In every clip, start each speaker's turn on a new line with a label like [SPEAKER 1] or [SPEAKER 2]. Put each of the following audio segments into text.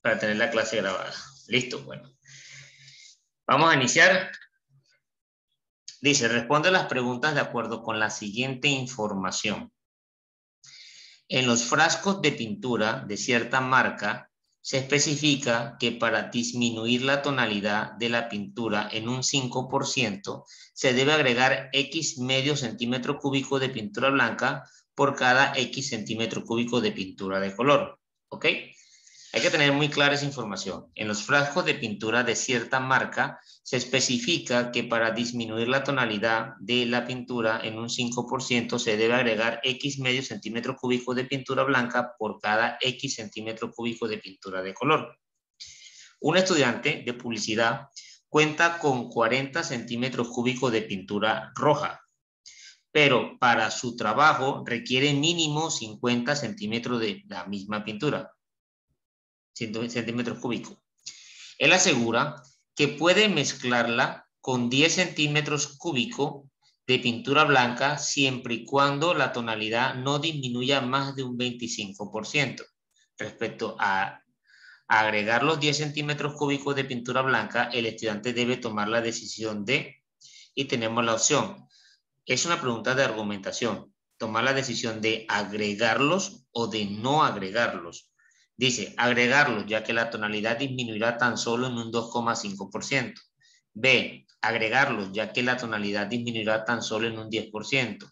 [SPEAKER 1] para tener la clase grabada. Listo, bueno. Vamos a iniciar. Dice, responde las preguntas de acuerdo con la siguiente información. En los frascos de pintura de cierta marca, se especifica que para disminuir la tonalidad de la pintura en un 5%, se debe agregar X medio centímetro cúbico de pintura blanca por cada X centímetro cúbico de pintura de color. ¿Ok? Hay que tener muy clara esa información. En los frascos de pintura de cierta marca se especifica que para disminuir la tonalidad de la pintura en un 5% se debe agregar X medio centímetro cúbico de pintura blanca por cada X centímetro cúbico de pintura de color. Un estudiante de publicidad cuenta con 40 centímetros cúbicos de pintura roja, pero para su trabajo requiere mínimo 50 centímetros de la misma pintura. Centímetros cúbicos. Él asegura que puede mezclarla con 10 centímetros cúbicos de pintura blanca siempre y cuando la tonalidad no disminuya más de un 25%. Respecto a agregar los 10 centímetros cúbicos de pintura blanca, el estudiante debe tomar la decisión de, y tenemos la opción. Es una pregunta de argumentación. Tomar la decisión de agregarlos o de no agregarlos. Dice, agregarlos, ya que la tonalidad disminuirá tan solo en un 2,5%. B, agregarlos, ya que la tonalidad disminuirá tan solo en un 10%.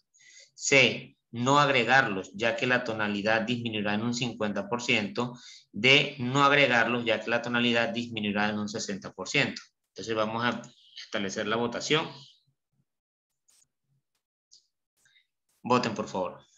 [SPEAKER 1] C, no agregarlos, ya que la tonalidad disminuirá en un 50%. D, no agregarlos, ya que la tonalidad disminuirá en un 60%. Entonces vamos a establecer la votación. Voten, por favor.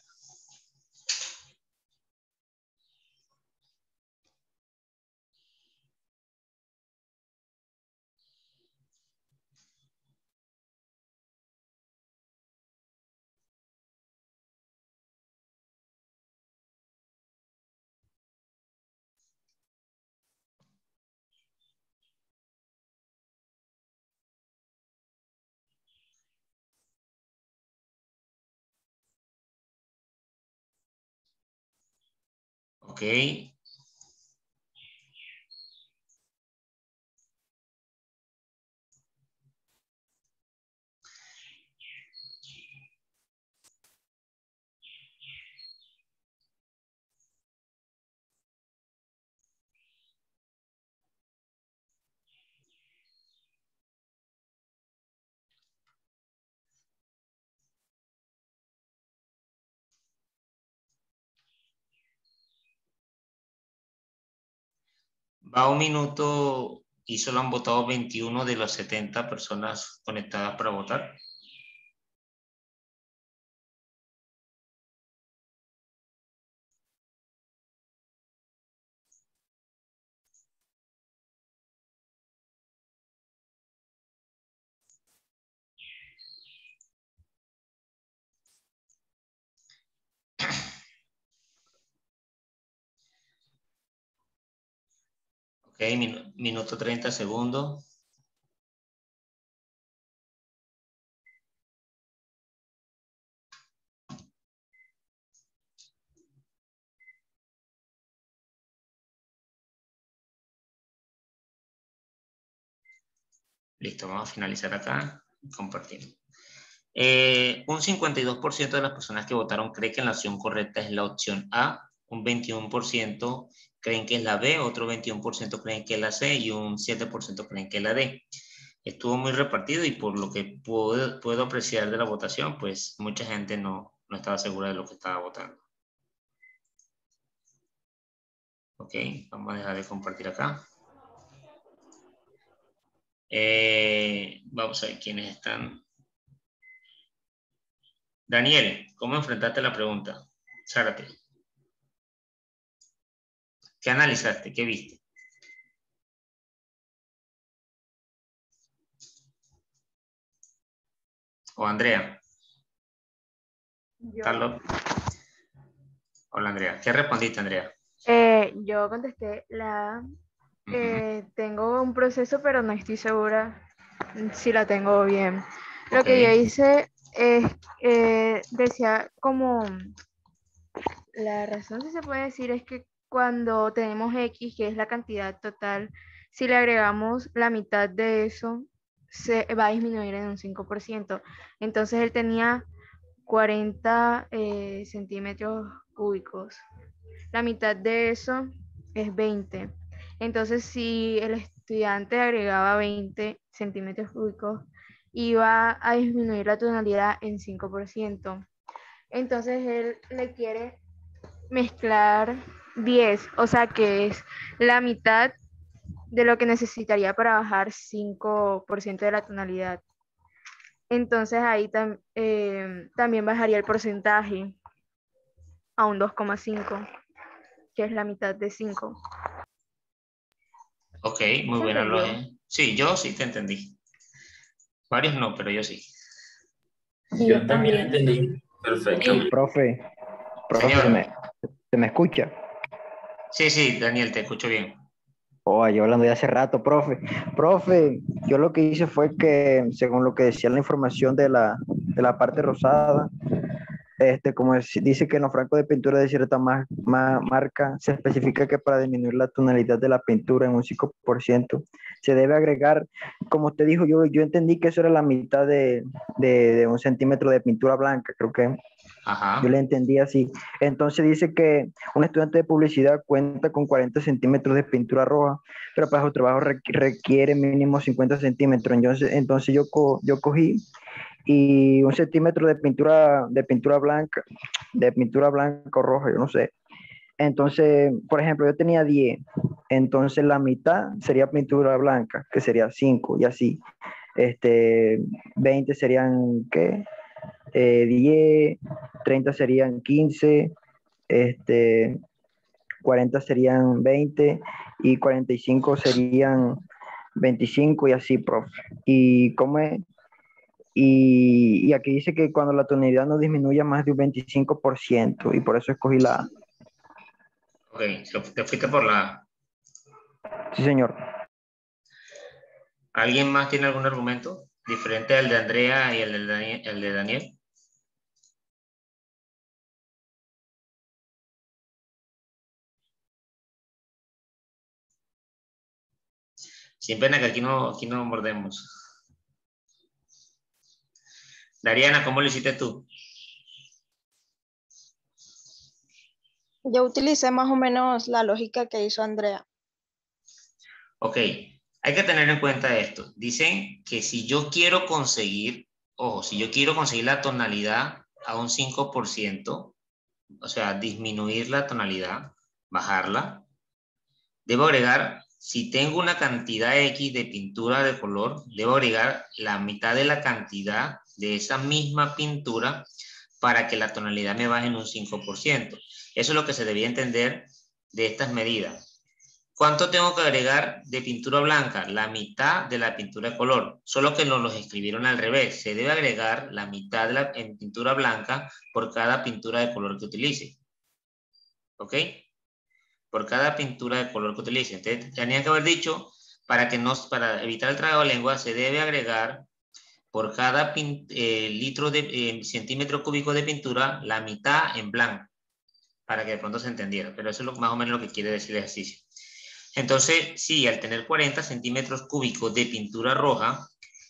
[SPEAKER 1] Ok. Va un minuto y solo han votado 21 de las 70 personas conectadas para votar. Ok, minuto 30 segundos. Listo, vamos a finalizar acá y compartir. Un 52% de las personas que votaron cree que la opción correcta es la opción A, un 21% creen que es la B, otro 21% creen que es la C y un 7% creen que es la D. Estuvo muy repartido y por lo que puedo apreciar de la votación, pues mucha gente no estaba segura de lo que estaba votando. Ok, vamos a dejar de compartir acá. Vamos a ver quiénes están. Daniel, ¿cómo enfrentaste la pregunta? Zárate. ¿Qué analizaste? ¿Qué viste? O Andrea.
[SPEAKER 2] Yo,
[SPEAKER 1] Hola, Andrea. ¿Qué respondiste, Andrea?
[SPEAKER 2] yo contesté la A. Tengo un proceso, pero no estoy segura si la tengo bien. Lo
[SPEAKER 1] Ok.
[SPEAKER 2] que yo hice es, decía como, la razón, si se puede decir, es que cuando tenemos X, que es la cantidad total, si le agregamos la mitad de eso, se va a disminuir en un 5%. Entonces él tenía 40 centímetros cúbicos. La mitad de eso es 20. Entonces, si el estudiante agregaba 20 centímetros cúbicos, iba a disminuir la tonalidad en 5%. Entonces, él le quiere mezclar 10, o sea que es la mitad de lo que necesitaría para bajar 5% de la tonalidad. Entonces ahí también bajaría el porcentaje a un 2,5, que es la mitad de 5.
[SPEAKER 1] Ok, muy
[SPEAKER 2] ¿Se
[SPEAKER 1] buena
[SPEAKER 2] entendió?
[SPEAKER 1] lógica. Sí, yo sí te entendí. Varios no, pero yo sí.
[SPEAKER 3] Yo también entendí
[SPEAKER 4] Hey,
[SPEAKER 3] perfectamente.
[SPEAKER 4] profe,
[SPEAKER 1] Señor.
[SPEAKER 4] se me escucha.
[SPEAKER 1] Sí, sí, Daniel, te escucho bien.
[SPEAKER 4] Oh, yo hablando de hace rato, profe. Profe, yo lo que hice fue que, según lo que decía la información de la parte rosada, como dice que en los francos de pintura de cierta marca, se especifica que para disminuir la tonalidad de la pintura en un 5%, se debe agregar, como usted dijo, yo entendí que eso era la mitad de 1 centímetro de pintura blanca, creo que yo le
[SPEAKER 1] Ajá.
[SPEAKER 4] entendí así. Entonces dice que un estudiante de publicidad cuenta con 40 centímetros de pintura roja, pero para su trabajo requiere mínimo 50 centímetros. Entonces yo cogí y 1 centímetro de pintura blanca o roja, yo no sé. Entonces, por ejemplo, yo tenía 10, entonces la mitad sería pintura blanca, que sería 5 y así. 20 serían, ¿qué? 10, 30 serían 15, este, 40 serían 20 y 45 serían 25 y así, profe. ¿Y cómo es? Y aquí dice que cuando la tonalidad no disminuya más de un 25%, y por eso escogí la A.
[SPEAKER 1] Ok, te fuiste por la...
[SPEAKER 4] Sí, señor.
[SPEAKER 1] ¿Alguien más tiene algún argumento diferente al de Andrea y el de Daniel? Sin pena que aquí no mordemos. Dariana, ¿cómo lo hiciste tú?
[SPEAKER 5] Yo utilicé más o menos la lógica que hizo Andrea.
[SPEAKER 1] Ok, hay que tener en cuenta esto. Dicen que si yo quiero conseguir, ojo, si yo quiero conseguir la tonalidad a un 5%, o sea, disminuir la tonalidad, bajarla, debo agregar, si tengo una cantidad X de pintura de color, debo agregar la mitad de la cantidad de esa misma pintura para que la tonalidad me baje en un 5%. Eso es lo que se debía entender de estas medidas. ¿Cuánto tengo que agregar de pintura blanca? La mitad de la pintura de color, solo que nos los escribieron al revés. Se debe agregar la mitad de la pintura blanca por cada pintura de color que utilice. ¿Ok? Por cada pintura de color que utilice. Entonces, tenían que haber dicho, para evitar el tragalengua, se debe agregar por cada centímetro cúbico de pintura, la mitad en blanco, para que de pronto se entendiera. Pero eso es más o menos lo que quiere decir el ejercicio. Entonces, sí, al tener 40 centímetros cúbicos de pintura roja,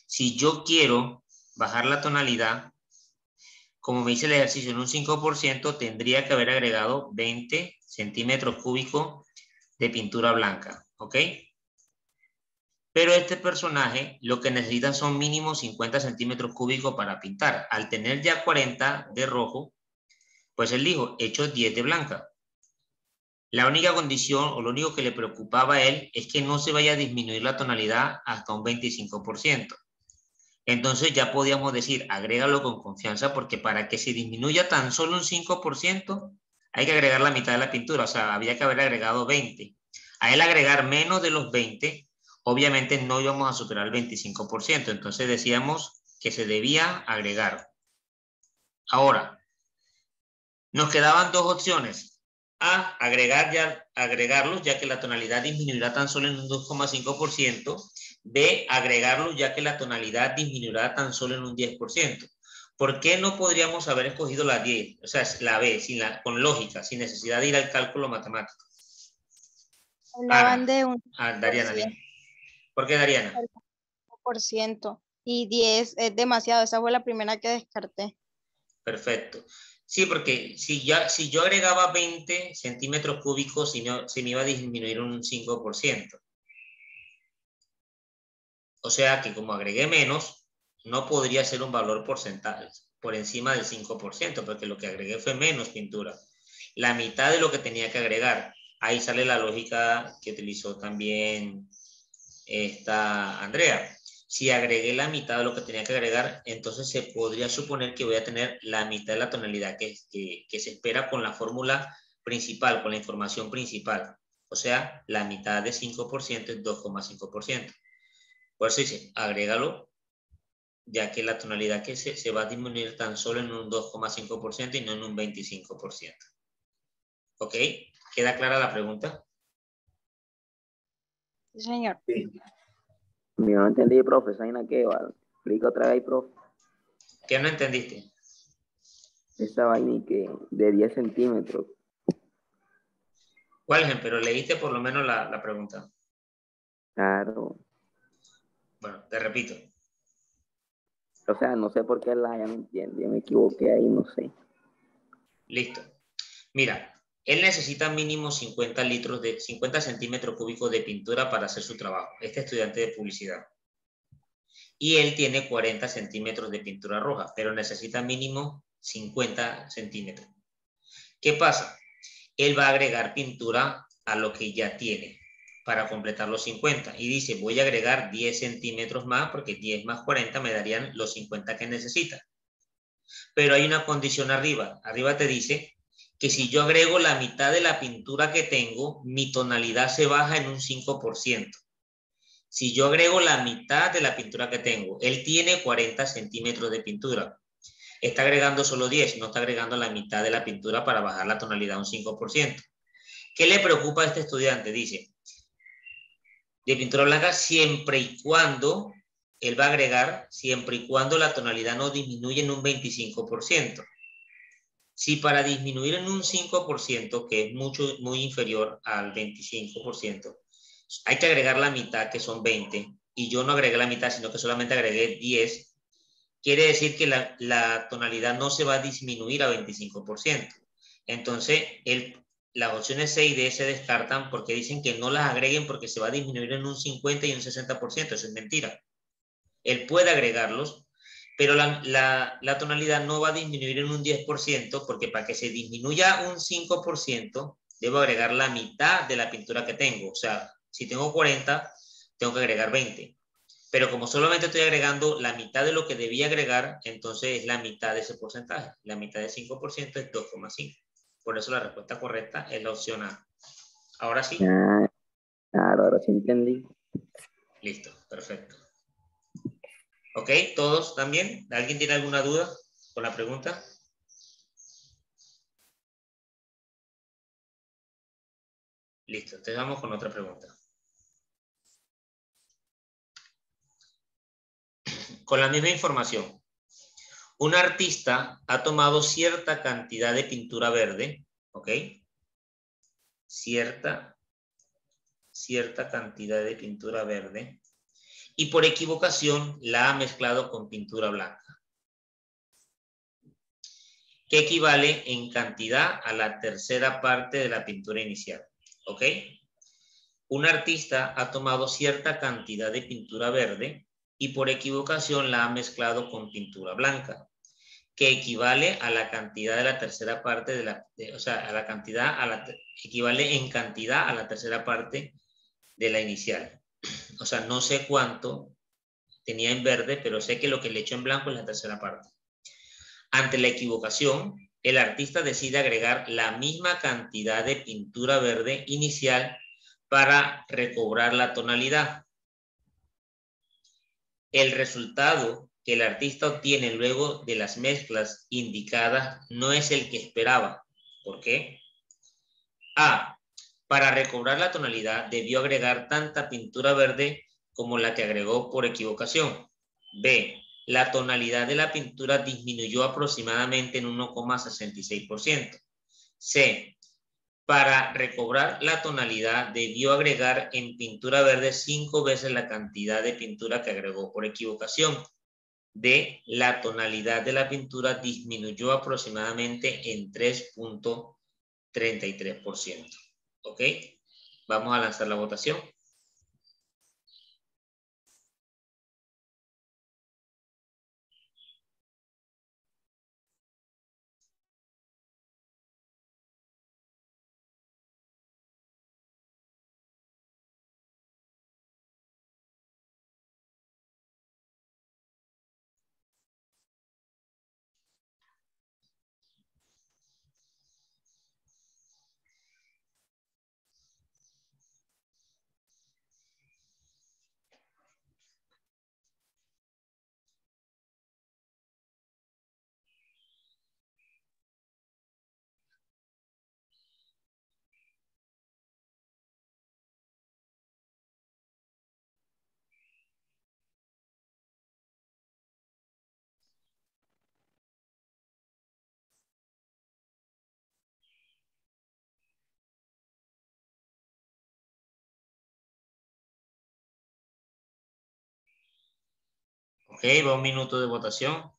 [SPEAKER 1] si yo quiero bajar la tonalidad, como me dice el ejercicio en un 5%, tendría que haber agregado 20 centímetros cúbicos de pintura blanca, ¿ok? Pero este personaje lo que necesita son mínimo 50 centímetros cúbicos para pintar. Al tener ya 40 de rojo, pues él dijo, hecho 10 de blanca. La única condición o lo único que le preocupaba a él es que no se vaya a disminuir la tonalidad hasta un 25%. Entonces ya podíamos decir, agrégalo con confianza porque para que se disminuya tan solo un 5%, hay que agregar la mitad de la pintura, o sea, había que haber agregado 20. A él agregar menos de los 20, obviamente no íbamos a superar el 25%, entonces decíamos que se debía agregar. Ahora, nos quedaban dos opciones. A, agregarlos ya que la tonalidad disminuirá tan solo en un 2,5%. B, agregarlos ya que la tonalidad disminuirá tan solo en un 10%. ¿Por qué no podríamos haber escogido la 10? O sea, la B, con lógica, sin necesidad de ir al cálculo matemático.
[SPEAKER 5] Hablaban de un
[SPEAKER 1] Dariana, dime. ¿Por qué Dariana?
[SPEAKER 5] 5%. Y 10 es demasiado. Esa fue la primera que descarté.
[SPEAKER 1] Perfecto. Sí, porque si yo agregaba 20 centímetros cúbicos, se me iba a disminuir un 5%. O sea que como agregué menos, no podría ser un valor porcentual por encima del 5%, porque lo que agregué fue menos pintura. La mitad de lo que tenía que agregar. Ahí sale la lógica que utilizó también esta Andrea. Si agregué la mitad de lo que tenía que agregar, entonces se podría suponer que voy a tener la mitad de la tonalidad que se espera con la fórmula principal, con la información principal. O sea, la mitad de 5% es 2,5%. Por eso dice, agrégalo, ya que la tonalidad que se va a disminuir tan solo en un 2,5% y no en un 25%. ¿Ok? ¿Queda clara la pregunta?
[SPEAKER 5] Sí, señor.
[SPEAKER 3] Sí. Yo no entendí, profe. ¿Saben qué? Explica otra vez, profe.
[SPEAKER 1] ¿Qué no entendiste?
[SPEAKER 3] Esa vaina que de 10 centímetros.
[SPEAKER 1] ¿Cuál ejemplo? Pero leíste por lo menos la pregunta.
[SPEAKER 3] Claro.
[SPEAKER 1] Bueno, te repito.
[SPEAKER 3] O sea, no sé por qué ya no entiendo. Yo me equivoqué ahí, no sé.
[SPEAKER 1] Listo. Mira, él necesita mínimo 50 centímetros cúbicos de pintura para hacer su trabajo. Este estudiante de publicidad. Y él tiene 40 centímetros de pintura roja, pero necesita mínimo 50 centímetros. ¿Qué pasa? Él va a agregar pintura a lo que ya tiene para completar los 50. Y dice, voy a agregar 10 centímetros más porque 10 más 40 me darían los 50 que necesita. Pero hay una condición arriba. Arriba te dice que si yo agrego la mitad de la pintura que tengo, mi tonalidad se baja en un 5%. Si yo agrego la mitad de la pintura que tengo, él tiene 40 centímetros de pintura. Está agregando solo 10, no está agregando la mitad de la pintura para bajar la tonalidad a un 5%. ¿Qué le preocupa a este estudiante? Dice, de pintura blanca siempre y cuando, él va a agregar, siempre y cuando la tonalidad no disminuye en un 25%. Si para disminuir en un 5%, que es muy inferior al 25%, hay que agregar la mitad, que son 20, y yo no agregué la mitad, sino que solamente agregué 10, quiere decir que la tonalidad no se va a disminuir a 25%. Entonces, las opciones C y D se descartan porque dicen que no las agreguen porque se va a disminuir en un 50 y un 60%. Eso es mentira. Él puede agregarlos, pero la tonalidad no va a disminuir en un 10% porque para que se disminuya un 5%, debo agregar la mitad de la pintura que tengo. O sea, si tengo 40, tengo que agregar 20. Pero como solamente estoy agregando la mitad de lo que debía agregar, entonces es la mitad de ese porcentaje. La mitad de 5% es 2,5. Por eso la respuesta correcta es la opción A. Ahora sí.
[SPEAKER 3] Ah, claro, ahora sí entendí.
[SPEAKER 1] Listo, perfecto. ¿Ok? ¿Todos también? ¿Alguien tiene alguna duda con la pregunta? Listo, entonces vamos con otra pregunta. Con la misma información. Un artista ha tomado cierta cantidad de pintura verde, ¿ok? Cierta cantidad de pintura verde y por equivocación la ha mezclado con pintura blanca, que equivale en cantidad a la tercera parte de la pintura inicial, ¿ok? Un artista ha tomado cierta cantidad de pintura verde y por equivocación la ha mezclado con pintura blanca, que equivale a la cantidad de la tercera parte equivale en cantidad a la tercera parte de la inicial. O sea, no sé cuánto tenía en verde, pero sé que lo que le echo en blanco es la tercera parte. Ante la equivocación, el artista decide agregar la misma cantidad de pintura verde inicial para recobrar la tonalidad. El resultado que el artista obtiene luego de las mezclas indicadas no es el que esperaba. ¿Por qué? A. Para recobrar la tonalidad debió agregar tanta pintura verde como la que agregó por equivocación. B. La tonalidad de la pintura disminuyó aproximadamente en 1,66%. C. Para recobrar la tonalidad, debió agregar en pintura verde 5 veces la cantidad de pintura que agregó por equivocación. D, la tonalidad de la pintura disminuyó aproximadamente en 3.33%. ¿Ok? Vamos a lanzar la votación. Ok, va 1 minuto de votación.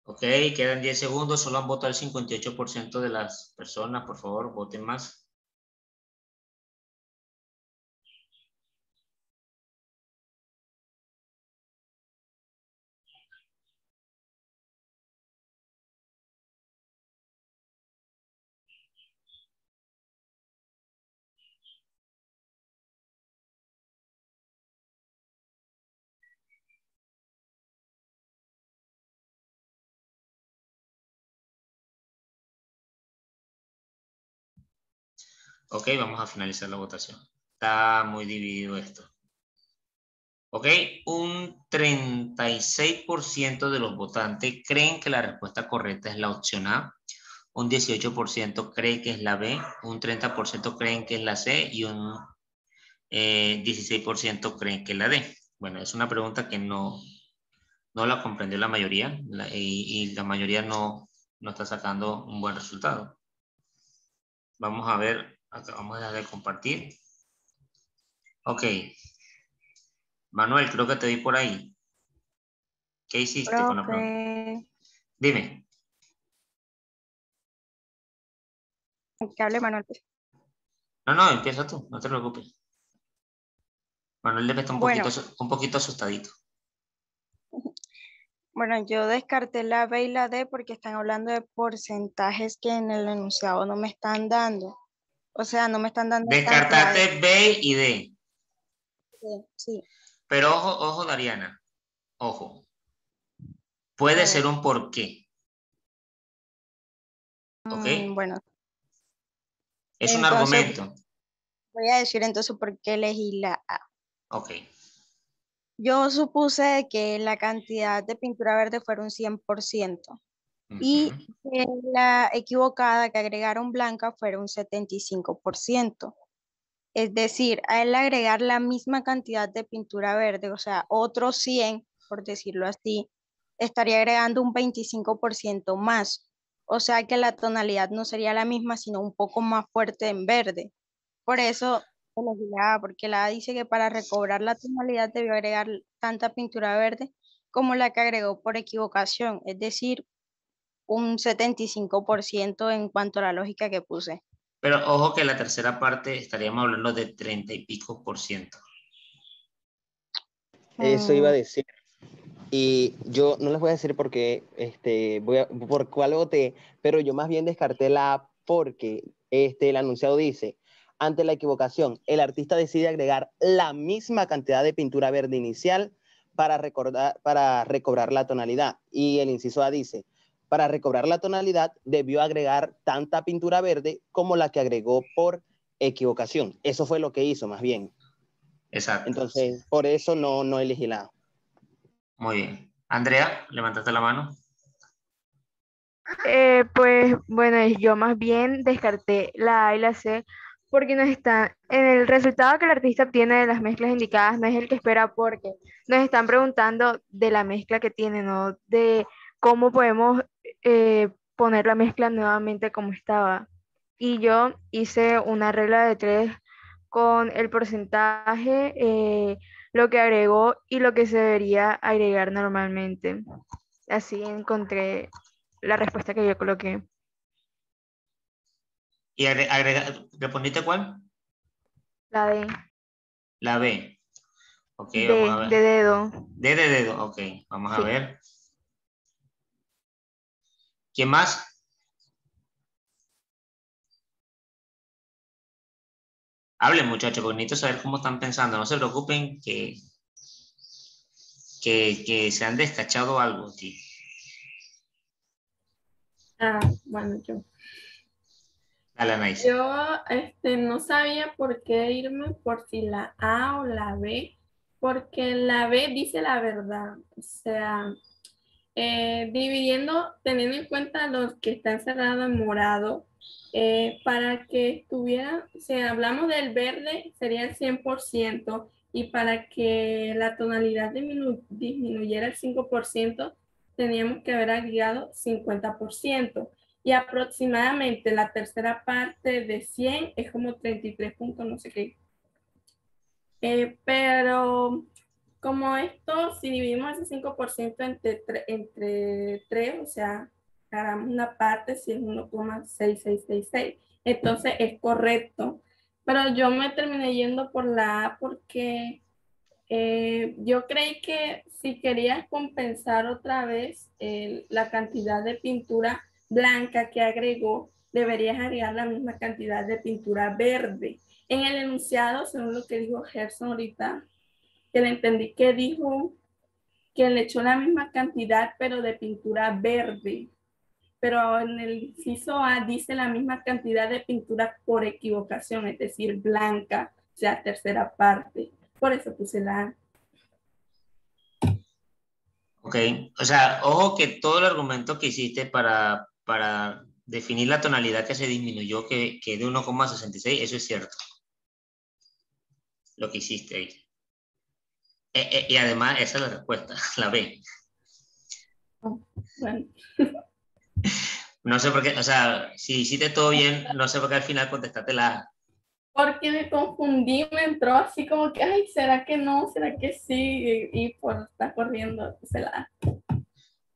[SPEAKER 1] Ok, quedan 10 segundos. Solo han votado el 58% de las personas. Por favor, voten más. Ok, vamos a finalizar la votación. Está muy dividido esto. Ok, un 36% de los votantes creen que la respuesta correcta es la opción A. Un 18% cree que es la B. Un 30% creen que es la C. Y un 16% creen que es la D. Bueno, es una pregunta que no la comprendió la mayoría. Y la mayoría no está sacando un buen resultado. Vamos a ver, acá vamos a dejar de compartir. Ok. Manuel, creo que te vi por ahí. ¿Qué hiciste con la pregunta?
[SPEAKER 5] Profe,
[SPEAKER 1] Dime.
[SPEAKER 5] que hable Manuel.
[SPEAKER 1] No, empieza tú, no te preocupes. Manuel debe estar
[SPEAKER 5] Bueno,
[SPEAKER 1] un poquito asustadito.
[SPEAKER 5] bueno, yo descarté la B y la D porque están hablando de porcentajes que en el enunciado no me están dando. O sea, no me están dando cantidades.
[SPEAKER 1] Descartaste B y D.
[SPEAKER 5] Sí,
[SPEAKER 1] Pero ojo, Dariana. Ojo. Puede
[SPEAKER 5] a
[SPEAKER 1] ser
[SPEAKER 5] ver.
[SPEAKER 1] un porqué. ¿Ok?
[SPEAKER 5] Bueno,
[SPEAKER 1] Es un
[SPEAKER 5] entonces
[SPEAKER 1] argumento.
[SPEAKER 5] voy a decir entonces por qué elegí la A.
[SPEAKER 1] Ok.
[SPEAKER 5] Yo supuse que la cantidad de pintura verde fuera un 100% y
[SPEAKER 1] Ujú.
[SPEAKER 5] que la equivocada que agregaron blanca fuera un 75%. Es decir, a él agregar la misma cantidad de pintura verde, o sea, otros 100, por decirlo así, estaría agregando un 25% más. O sea que la tonalidad no sería la misma, sino un poco más fuerte en verde. Por eso elegí la A, porque la A dice que para recobrar la tonalidad debió agregar tanta pintura verde como la que agregó por equivocación, es decir, un 75% en cuanto a la lógica que puse.
[SPEAKER 1] Pero ojo que la tercera parte estaríamos hablando de 30 y pico %.
[SPEAKER 3] Eso iba a decir.
[SPEAKER 6] Y yo no les voy a decir por qué, por cuál voté, pero yo más bien descarté la A porque el anunciado dice, ante la equivocación, el artista decide agregar la misma cantidad de pintura verde inicial para recobrar la tonalidad. Y el inciso A dice, para recobrar la tonalidad debió agregar tanta pintura verde como la que agregó por equivocación. Eso fue lo que hizo más bien.
[SPEAKER 1] Exacto.
[SPEAKER 6] Entonces, por eso no elegí la A.
[SPEAKER 1] Muy bien. Andrea, levántate la mano.
[SPEAKER 2] Pues bueno, yo más bien descarté la A y la C porque nos está, en el resultado que el artista obtiene de las mezclas indicadas no es el que espera porque nos están preguntando de la mezcla que tiene, no de cómo podemos poner la mezcla nuevamente como estaba. Y yo hice una regla de 3 con el porcentaje, lo que agregó y lo que se debería agregar normalmente. Así encontré la respuesta que yo coloqué.
[SPEAKER 1] ¿Y respondiste cuál?
[SPEAKER 2] La de
[SPEAKER 1] La B. Ok, vamos a ver.
[SPEAKER 2] de dedo.
[SPEAKER 1] D de dedo, ok. Vamos a
[SPEAKER 2] Sí.
[SPEAKER 1] ver. ¿Quién más? Hablen, muchachos, porque necesito saber cómo están pensando. No se preocupen que se han descachado algo aquí.
[SPEAKER 7] Bueno, yo.
[SPEAKER 1] Dale, Anaís.
[SPEAKER 7] Yo no sabía por qué irme por si la A o la B, porque la B dice la verdad. O sea, dividiendo, teniendo en cuenta los que están cerrados en morado, para que estuviera, si hablamos del verde, sería el 100%, y para que la tonalidad disminuyera el 5%, teníamos que haber agregado 50%. Y aproximadamente la tercera parte de 100 es como 33 puntos, no sé qué. Pero como esto, si dividimos ese 5% entre 3, o sea, agarramos una parte, si es 1,6666, entonces es correcto. Pero yo me terminé yendo por la A porque yo creí que si querías compensar otra vez la cantidad de pintura blanca que agregó, deberías agregar la misma cantidad de pintura verde. En el enunciado, según lo que dijo Gerson ahorita, que le entendí que dijo que le echó la misma cantidad, pero de pintura verde. Pero en el inciso A dice la misma cantidad de pintura por equivocación, es decir, blanca, o sea, tercera parte. Por eso puse la A.
[SPEAKER 1] Ok, o sea, ojo que todo el argumento que hiciste para definir la tonalidad que se disminuyó, que de 1,66, eso es cierto. Lo que hiciste ahí. Y además, esa es la respuesta, la B.
[SPEAKER 7] Bueno.
[SPEAKER 1] No sé por qué, o sea, si hiciste todo bien, no sé por qué al final contestaste la A.
[SPEAKER 7] Porque me confundí, me entró así como que, ay, ¿será que no? ¿Será que sí? Y por estar corriendo, puse la A.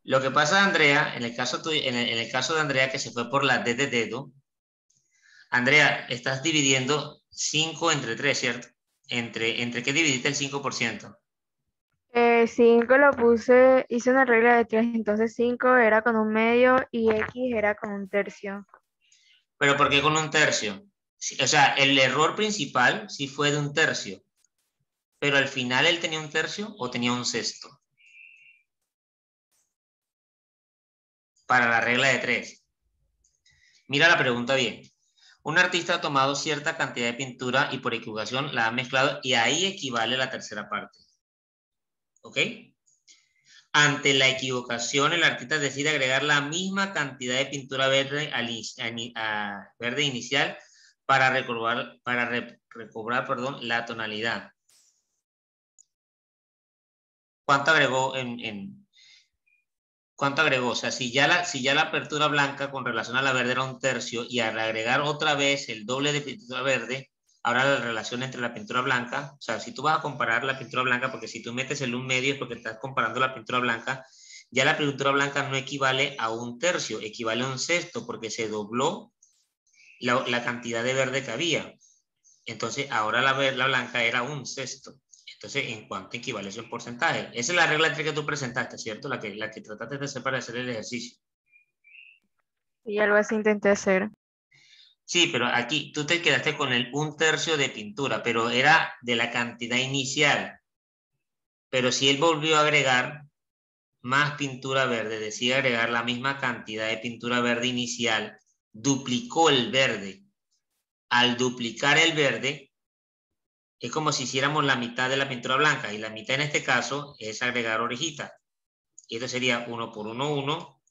[SPEAKER 1] Lo que pasa, Andrea, en el caso de Andrea que se fue por la D de dedo, Andrea, estás dividiendo 5 entre 3, ¿cierto? ¿Entre qué dividiste el 5%?
[SPEAKER 2] 5 lo puse, hice una regla de 3, entonces 5 era con un medio y X era con un tercio.
[SPEAKER 1] ¿Pero por qué con un tercio? O sea, el error principal sí fue de un tercio, pero al final él tenía un tercio o tenía un sexto. Para la regla de 3. Mira la pregunta bien. Un artista ha tomado cierta cantidad de pintura y por equivocación la ha mezclado y ahí equivale la tercera parte. ¿Ok? Ante la equivocación, el artista decide agregar la misma cantidad de pintura verde, verde inicial para recobrar la tonalidad. ¿Cuánto agregó ¿Cuánto agregó? O sea, si ya la apertura blanca con relación a la verde era un tercio y al agregar otra vez el doble de pintura verde, ahora la relación entre la pintura blanca, o sea, si tú vas a comparar la pintura blanca, porque si tú metes el 1/2 es porque estás comparando la pintura blanca, ya la pintura blanca no equivale a un tercio, equivale a un sexto porque se dobló la cantidad de verde que había. Entonces, ahora la blanca era un sexto. Entonces, ¿en cuánto equivale eso en porcentaje? Esa es la regla que tú presentaste, ¿cierto? La que trataste de hacer para hacer el ejercicio.
[SPEAKER 2] Y algo así intenté hacer.
[SPEAKER 1] Sí, pero aquí tú te quedaste con el 1/3 de pintura, pero era de la cantidad inicial. Pero si él volvió a agregar más pintura verde, decide agregar la misma cantidad de pintura verde inicial, duplicó el verde. Al duplicar el verde, es como si hiciéramos la mitad de la pintura blanca, y la mitad en este caso es agregar orejita. Y esto sería 1 por 1, 1,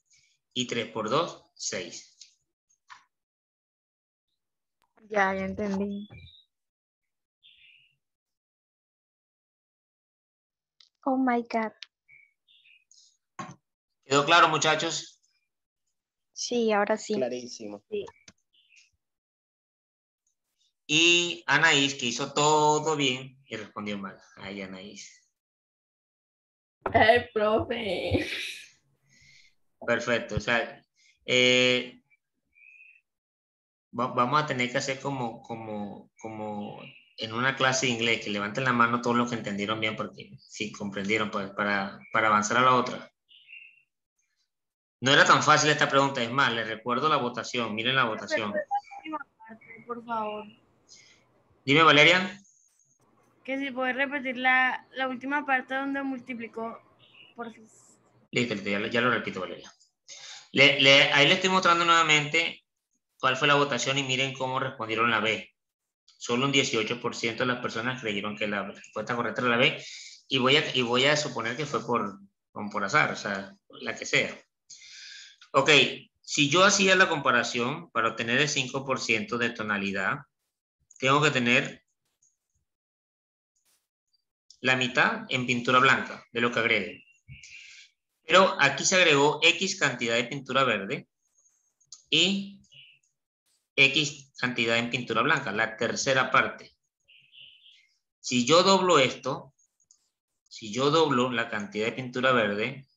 [SPEAKER 1] y 3 por 2, 6.
[SPEAKER 2] Ya entendí.
[SPEAKER 5] Oh my God.
[SPEAKER 1] ¿Quedó claro, muchachos?
[SPEAKER 5] Sí, ahora sí.
[SPEAKER 6] Clarísimo.
[SPEAKER 2] Sí.
[SPEAKER 1] Y Anaís, que hizo todo bien, y respondió mal. Ay, Anaís.
[SPEAKER 7] Ay, profe.
[SPEAKER 1] Perfecto. O sea, vamos a tener que hacer como en una clase de inglés, que levanten la mano todos los que entendieron bien, porque sí comprendieron, pues, para avanzar a la otra. No era tan fácil esta pregunta, es más, les recuerdo la votación, miren la votación.
[SPEAKER 8] Por favor.
[SPEAKER 1] Dime, Valeria.
[SPEAKER 8] Que si puedes repetir la última parte donde multiplicó, por favor.
[SPEAKER 1] Listo, ya lo repito, Valeria. Ahí le estoy mostrando nuevamente cuál fue la votación y miren cómo respondieron la B. Solo un 18% de las personas creyeron que la respuesta correcta era la B, y voy a suponer que fue por azar, o sea, la que sea. Ok, si yo hacía la comparación para obtener el 5% de tonalidad, tengo que tener la mitad en pintura blanca de lo que agregue. Pero aquí se agregó X cantidad de pintura verde y X cantidad en pintura blanca, la tercera parte. Si yo doblo esto, si yo doblo la cantidad de pintura verde,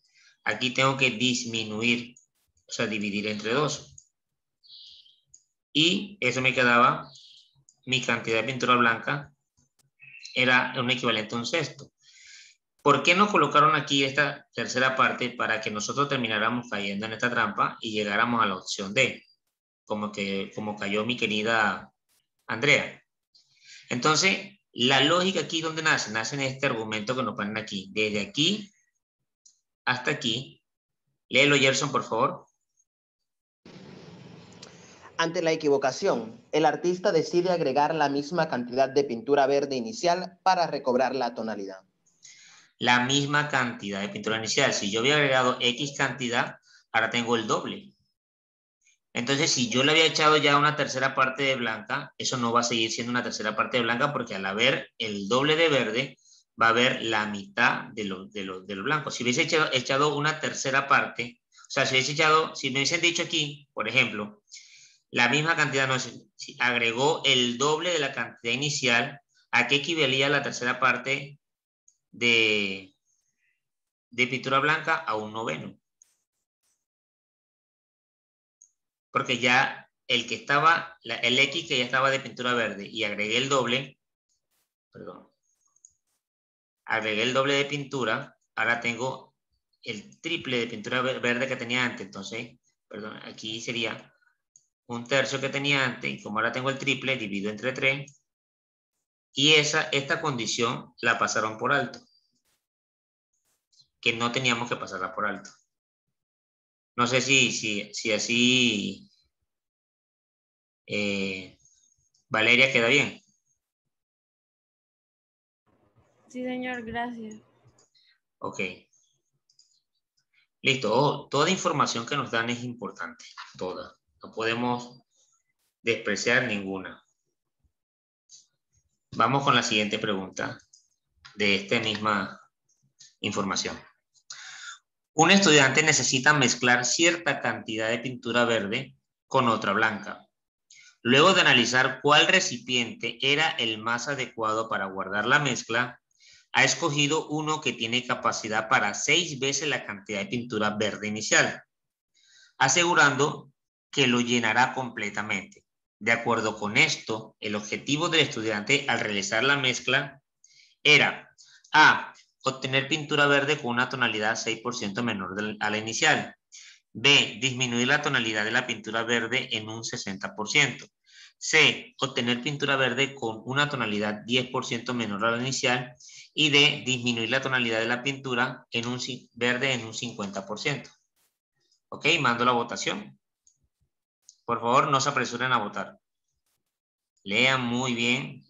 [SPEAKER 1] aquí tengo que disminuir, o sea, dividir entre 2. Y eso me quedaba, mi cantidad de pintura blanca era un equivalente a 1/6. ¿Por qué no colocaron aquí esta tercera parte para que nosotros termináramos cayendo en esta trampa y llegáramos a la opción D? Como cayó mi querida Andrea. Entonces, la lógica aquí, ¿dónde nace? Nace en este argumento que nos ponen aquí. Desde aquí hasta aquí. Léelo, Gerson, por favor.
[SPEAKER 6] Ante la equivocación, el artista decide agregar la misma cantidad de pintura verde inicial para recobrar la tonalidad.
[SPEAKER 1] La misma cantidad de pintura inicial. Si yo había agregado X cantidad, ahora tengo el doble. Entonces, si yo le había echado ya una tercera parte de blanca, eso no va a seguir siendo una tercera parte de blanca, porque al haber el doble de verde, va a haber la mitad de lo blanco. Si hubiese echado una tercera parte, o sea, si me hubiesen dicho aquí, por ejemplo, la misma cantidad, no, si agregó el doble de la cantidad inicial, ¿a qué equivalía la tercera parte de pintura blanca? A 1/9. Porque ya el X que ya estaba de pintura verde y agregué el doble, agregué el doble de pintura, ahora tengo el triple de pintura verde que tenía antes. Entonces, aquí sería 1/3 que tenía antes, y como ahora tengo el triple, divido entre 3, y esta condición la pasaron por alto, que no teníamos que pasarla por alto. No sé si así Valeria queda bien.
[SPEAKER 8] Sí, señor, gracias.
[SPEAKER 1] Ok. Listo. Toda información que nos dan es importante. Toda. No podemos despreciar ninguna. Vamos con la siguiente pregunta de esta misma información. Un estudiante necesita mezclar cierta cantidad de pintura verde con otra blanca. Luego de analizar cuál recipiente era el más adecuado para guardar la mezcla, ha escogido uno que tiene capacidad para 6 veces la cantidad de pintura verde inicial, asegurando que lo llenará completamente. De acuerdo con esto, el objetivo del estudiante al realizar la mezcla era A, obtener pintura verde con una tonalidad 6% menor a la inicial. B, disminuir la tonalidad de la pintura verde en un 60%. C, obtener pintura verde con una tonalidad 10% menor a la inicial. Y D, disminuir la tonalidad de la pintura verde en un 50%. Ok, mando la votación. Por favor, no se apresuren a votar. Lean muy bien.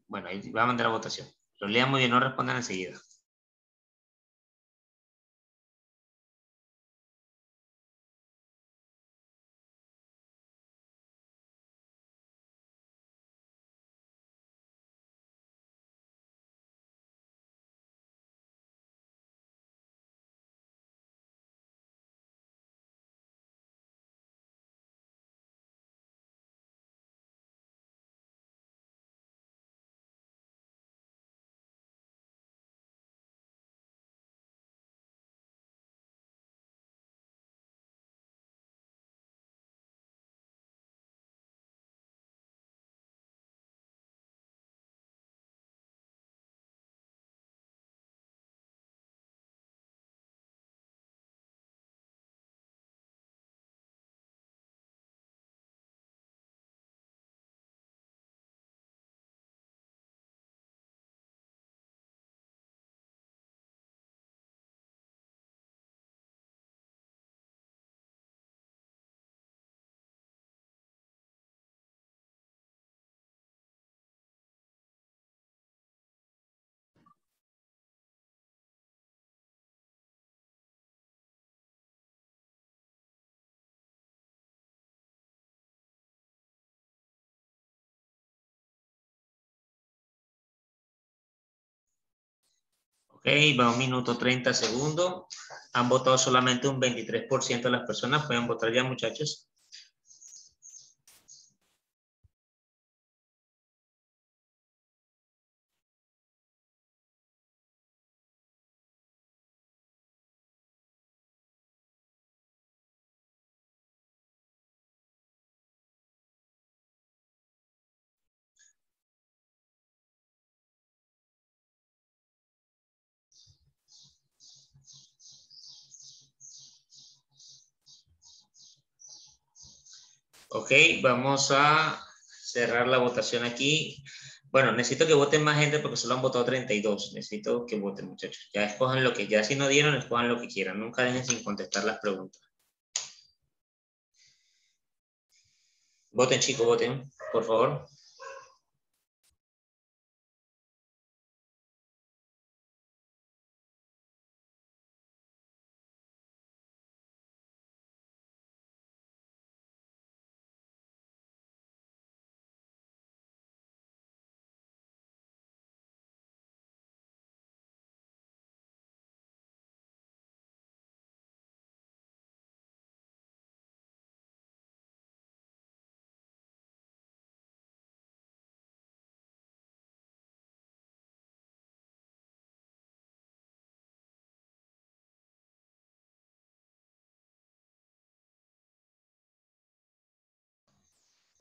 [SPEAKER 1] Bueno, ahí va a mandar la votación. Lo lean muy bien, no respondan enseguida. Ok, va 1 minuto 30 segundos. Han votado solamente un 23% de las personas. Pueden votar ya, muchachos. Ok, vamos a cerrar la votación aquí. Bueno, necesito que voten más gente porque solo han votado 32. Necesito que voten, muchachos. Ya escojan lo que, ya si no dieron, escojan lo que quieran. Nunca dejen sin contestar las preguntas. Voten, chicos, voten, por favor.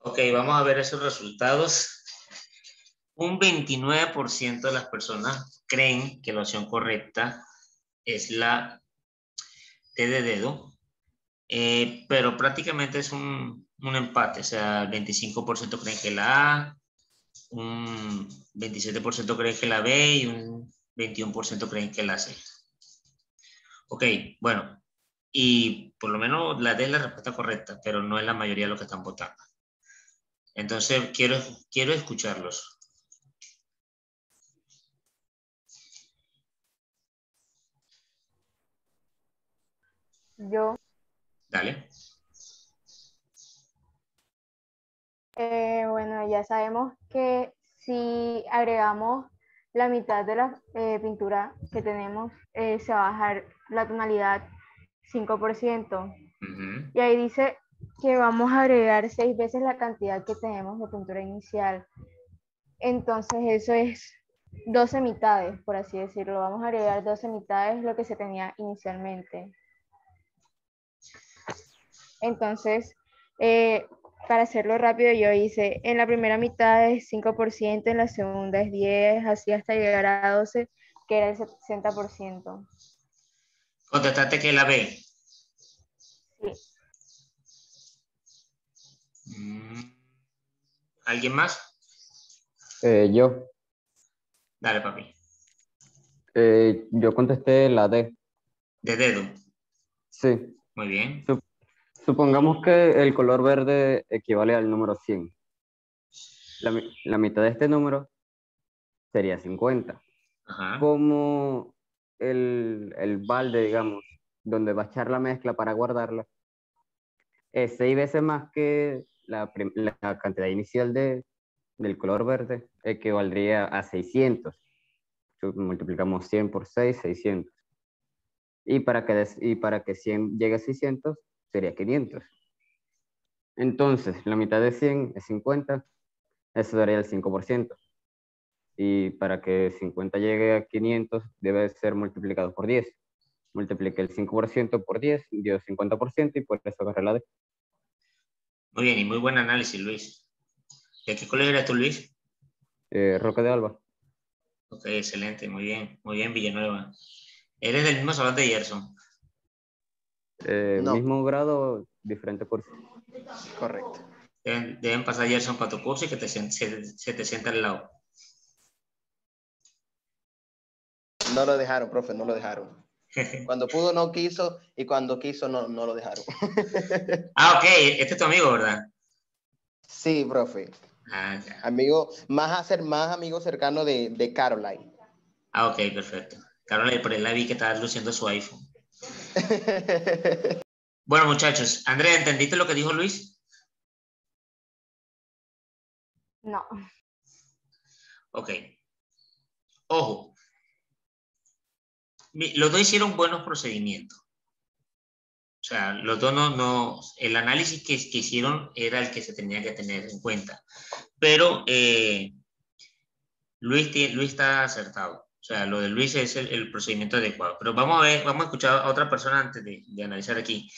[SPEAKER 1] Ok, vamos a ver esos resultados. Un 29% de las personas creen que la opción correcta es la T de dedo, pero prácticamente es un empate. O sea, el 25% creen que la A, un 27% creen que la B y un 21% creen que la C. Ok, bueno, y por lo menos la D es la respuesta correcta, pero no es la mayoría de los que están votando. Entonces, quiero escucharlos.
[SPEAKER 2] Yo,
[SPEAKER 1] Dale.
[SPEAKER 2] bueno, ya sabemos que si agregamos la mitad de la pintura que tenemos, se va a bajar la tonalidad 5%. Y ahí dice que vamos a agregar 6 veces la cantidad que tenemos de pintura inicial. Entonces eso es 12 mitades, por así decirlo. Vamos a agregar 12 mitades lo que se tenía inicialmente. Entonces, para hacerlo rápido, yo hice, en la primera mitad es 5%, en la segunda es 10, así hasta llegar a 12, que era el 60%.
[SPEAKER 1] Contestaste que la B.
[SPEAKER 2] Sí.
[SPEAKER 1] ¿Alguien más?
[SPEAKER 9] Yo.
[SPEAKER 1] Dale, papi.
[SPEAKER 9] Yo contesté la D.
[SPEAKER 1] De dedo.
[SPEAKER 9] Sí.
[SPEAKER 1] Muy bien.
[SPEAKER 9] Supongamos que el color verde equivale al número 100. La mitad de este número sería 50.
[SPEAKER 1] Ajá.
[SPEAKER 9] Como el balde, digamos, donde va a echar la mezcla para guardarla, es 6 veces más que la cantidad inicial del color verde, equivaldría a 600. Multiplicamos 100 por 6, 600. Y para que 100 llegue a 600, sería 500. Entonces, la mitad de 100 es 50, eso daría el 5%. Y para que 50 llegue a 500, debe ser multiplicado por 10. Multipliqué el 5% por 10, dio 50%, y por eso agarré la D.
[SPEAKER 1] Muy bien, y muy buen análisis, Luis. ¿De qué colegio eres tú, Luis?
[SPEAKER 9] Roque de Alba.
[SPEAKER 1] Ok, excelente, muy bien, Villanueva. ¿Eres del mismo salón de Gerson?
[SPEAKER 6] No.
[SPEAKER 9] Mismo grado, diferente curso.
[SPEAKER 6] Correcto.
[SPEAKER 1] Deben pasar Gerson para tu curso y que se te sienta al lado.
[SPEAKER 6] No lo dejaron, profe, no lo dejaron. Cuando pudo no quiso y cuando quiso no lo dejaron.
[SPEAKER 1] Ok, este es tu amigo, ¿verdad?
[SPEAKER 6] Sí, profe.
[SPEAKER 1] Ah, ya.
[SPEAKER 6] Amigo, más amigo cercano de Caroline.
[SPEAKER 1] Ok, perfecto. Carol, por ahí la vi que estaba luciendo su iPhone. Bueno, muchachos, Andrea, ¿entendiste lo que dijo Luis?
[SPEAKER 2] No.
[SPEAKER 1] Ok. Ojo. Los dos hicieron buenos procedimientos. O sea, los dos el análisis que hicieron era el que se tenía que tener en cuenta. Pero Luis está acertado. O sea, lo de Luis es el procedimiento adecuado. Pero vamos a escuchar a otra persona antes de analizar aquí.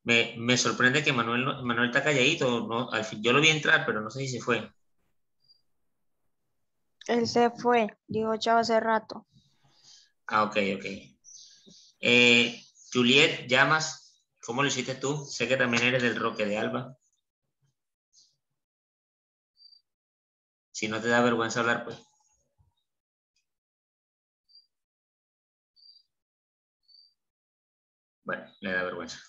[SPEAKER 1] Me sorprende que Manuel está calladito. ¿No? Al fin, yo lo vi entrar, pero no sé si se fue.
[SPEAKER 5] Él se fue, dijo chao hace rato.
[SPEAKER 1] Ah, ok. Juliet Llamas, ¿cómo lo hiciste tú? Sé que también eres del Roque de Alba. Si no te da vergüenza hablar, pues. Bueno, le da vergüenza.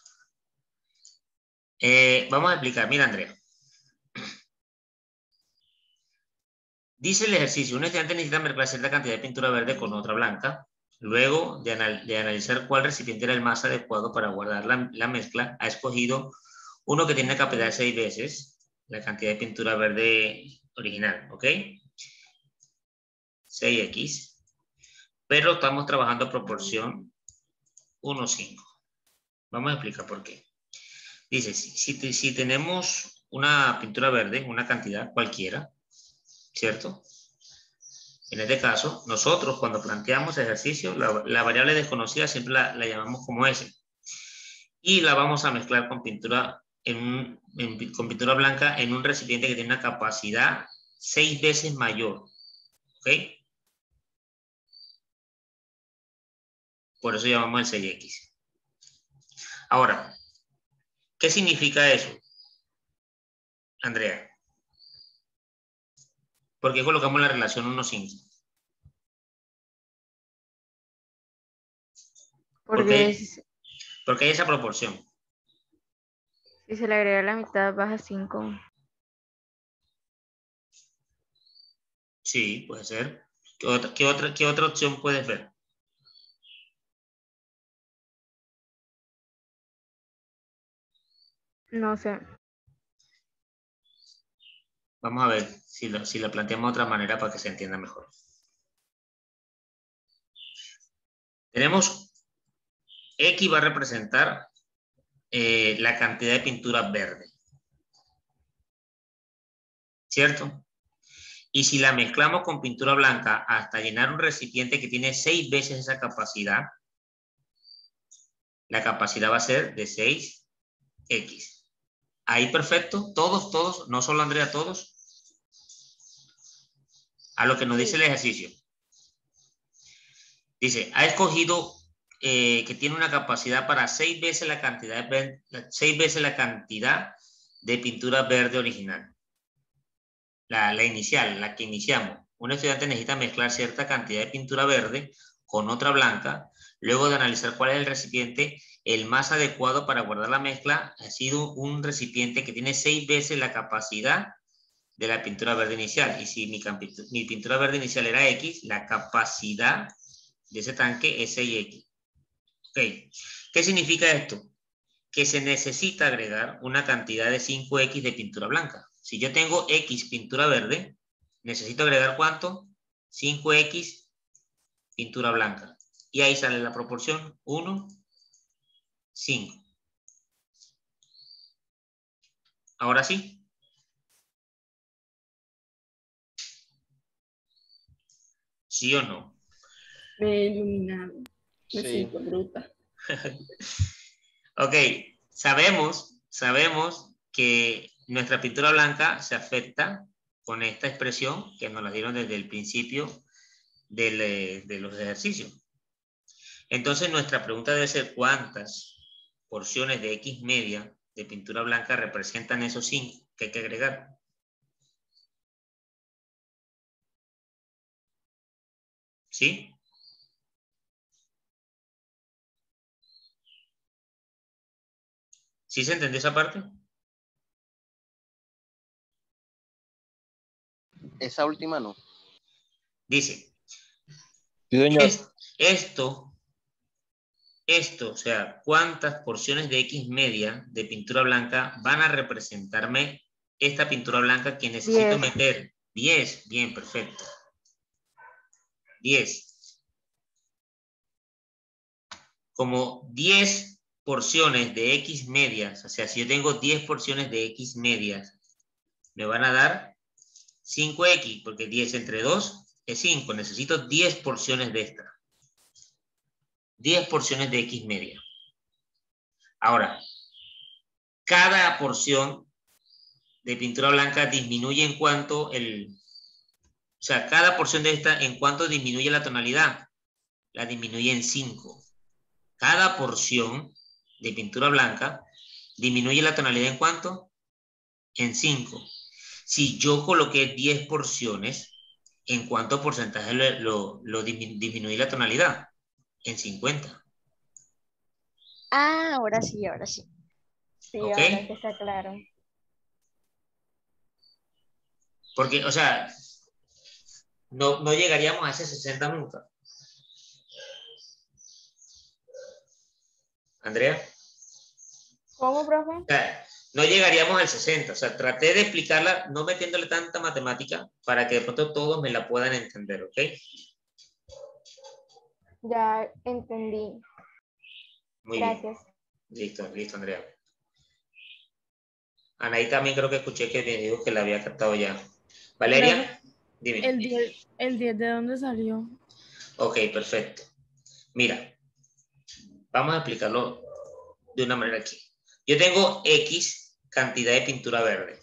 [SPEAKER 1] Vamos a explicar. Mira, Andrea. Dice el ejercicio, un estudiante necesita mezclar cierta cantidad de pintura verde con otra blanca. Luego de analizar cuál recipiente era el más adecuado para guardar la mezcla, ha escogido uno que tiene una capacidad de 6 veces la cantidad de pintura verde original, ¿ok? 6x. Pero estamos trabajando proporción 1:5. Vamos a explicar por qué. Dice, si tenemos una pintura verde, una cantidad cualquiera, ¿cierto? En este caso, nosotros cuando planteamos ejercicio, la variable desconocida siempre la llamamos como S. Y la vamos a mezclar con pintura, con pintura blanca en un recipiente que tiene una capacidad 6 veces mayor. ¿Ok? Por eso llamamos el 6x. Ahora, ¿qué significa eso, Andrea? ¿Por qué colocamos la relación 1:5?
[SPEAKER 2] Porque
[SPEAKER 1] Porque hay esa proporción.
[SPEAKER 2] si se le agrega la mitad, baja 5.
[SPEAKER 1] Sí, puede ser. ¿Qué otra opción puedes ver?
[SPEAKER 2] No sé.
[SPEAKER 1] Vamos a ver si la planteamos de otra manera para que se entienda mejor. Tenemos X va a representar la cantidad de pintura verde. ¿Cierto? Y si la mezclamos con pintura blanca hasta llenar un recipiente que tiene 6 veces esa capacidad, la capacidad va a ser de 6x. Ahí perfecto, todos, no solo Andrea, todos. A lo que nos dice el ejercicio. Dice, ha escogido que tiene una capacidad para 6 veces la cantidad de pintura verde original. La inicial, la que iniciamos. Un estudiante necesita mezclar cierta cantidad de pintura verde con otra blanca. Luego de analizar cuál es el recipiente, el más adecuado para guardar la mezcla ha sido un recipiente que tiene 6 veces la capacidad de la pintura verde inicial. Y si mi pintura verde inicial era X, la capacidad de ese tanque es 6X. Okay. ¿Qué significa esto? Que se necesita agregar una cantidad de 5X de pintura blanca. Si yo tengo X pintura verde, necesito agregar ¿cuánto? 5X pintura blanca. Y ahí sale la proporción 1, 5. Ahora sí. ¿Sí o no?
[SPEAKER 7] Me he iluminado. Me
[SPEAKER 6] Sí.
[SPEAKER 7] siento bruta.
[SPEAKER 1] Ok, sabemos que nuestra pintura blanca se afecta con esta expresión que nos la dieron desde el principio de los ejercicios. Entonces nuestra pregunta debe ser ¿cuántas porciones de X media de pintura blanca representan esos 5 que hay que agregar? ¿Sí? ¿Sí se entendió esa parte?
[SPEAKER 6] Esa última no.
[SPEAKER 1] Dice,
[SPEAKER 10] Sí, señor.
[SPEAKER 1] esto, o sea, ¿cuántas porciones de X media de pintura blanca van a representarme esta pintura blanca que necesito
[SPEAKER 2] 10.
[SPEAKER 1] meter? 10, bien, perfecto. 10. Como 10 porciones de X medias, o sea, si yo tengo 10 porciones de X medias, me van a dar 5X, porque 10 entre 2 es 5. Necesito 10 porciones de esta. 10 porciones de X media. Ahora, cada porción de pintura blanca disminuye en cuanto o sea, cada porción de esta, ¿en cuánto disminuye la tonalidad? La disminuye en 5. Cada porción de pintura blanca disminuye la tonalidad ¿en cuánto? En 5. Si yo coloqué 10 porciones, ¿en cuánto porcentaje lo disminuye la tonalidad? En 50.
[SPEAKER 5] Ah, ahora sí, ahora sí.
[SPEAKER 2] Sí,
[SPEAKER 1] ¿Ok?
[SPEAKER 2] ahora que está claro.
[SPEAKER 1] Porque, o sea, no llegaríamos a ese 60 nunca. Andrea.
[SPEAKER 2] ¿Cómo, profe?
[SPEAKER 1] O sea, no llegaríamos al 60. O sea, traté de explicarla no metiéndole tanta matemática para que de pronto todos me la puedan entender, ¿ok?
[SPEAKER 2] Ya entendí.
[SPEAKER 1] Muy
[SPEAKER 2] Gracias.
[SPEAKER 1] bien. Listo, Andrea. Anaí también creo que escuché que me dijo que la había captado ya. Valeria, dime.
[SPEAKER 8] ¿El 10 de dónde salió?
[SPEAKER 1] Ok, perfecto. Mira, vamos a explicarlo de una manera aquí. Yo tengo X cantidad de pintura verde,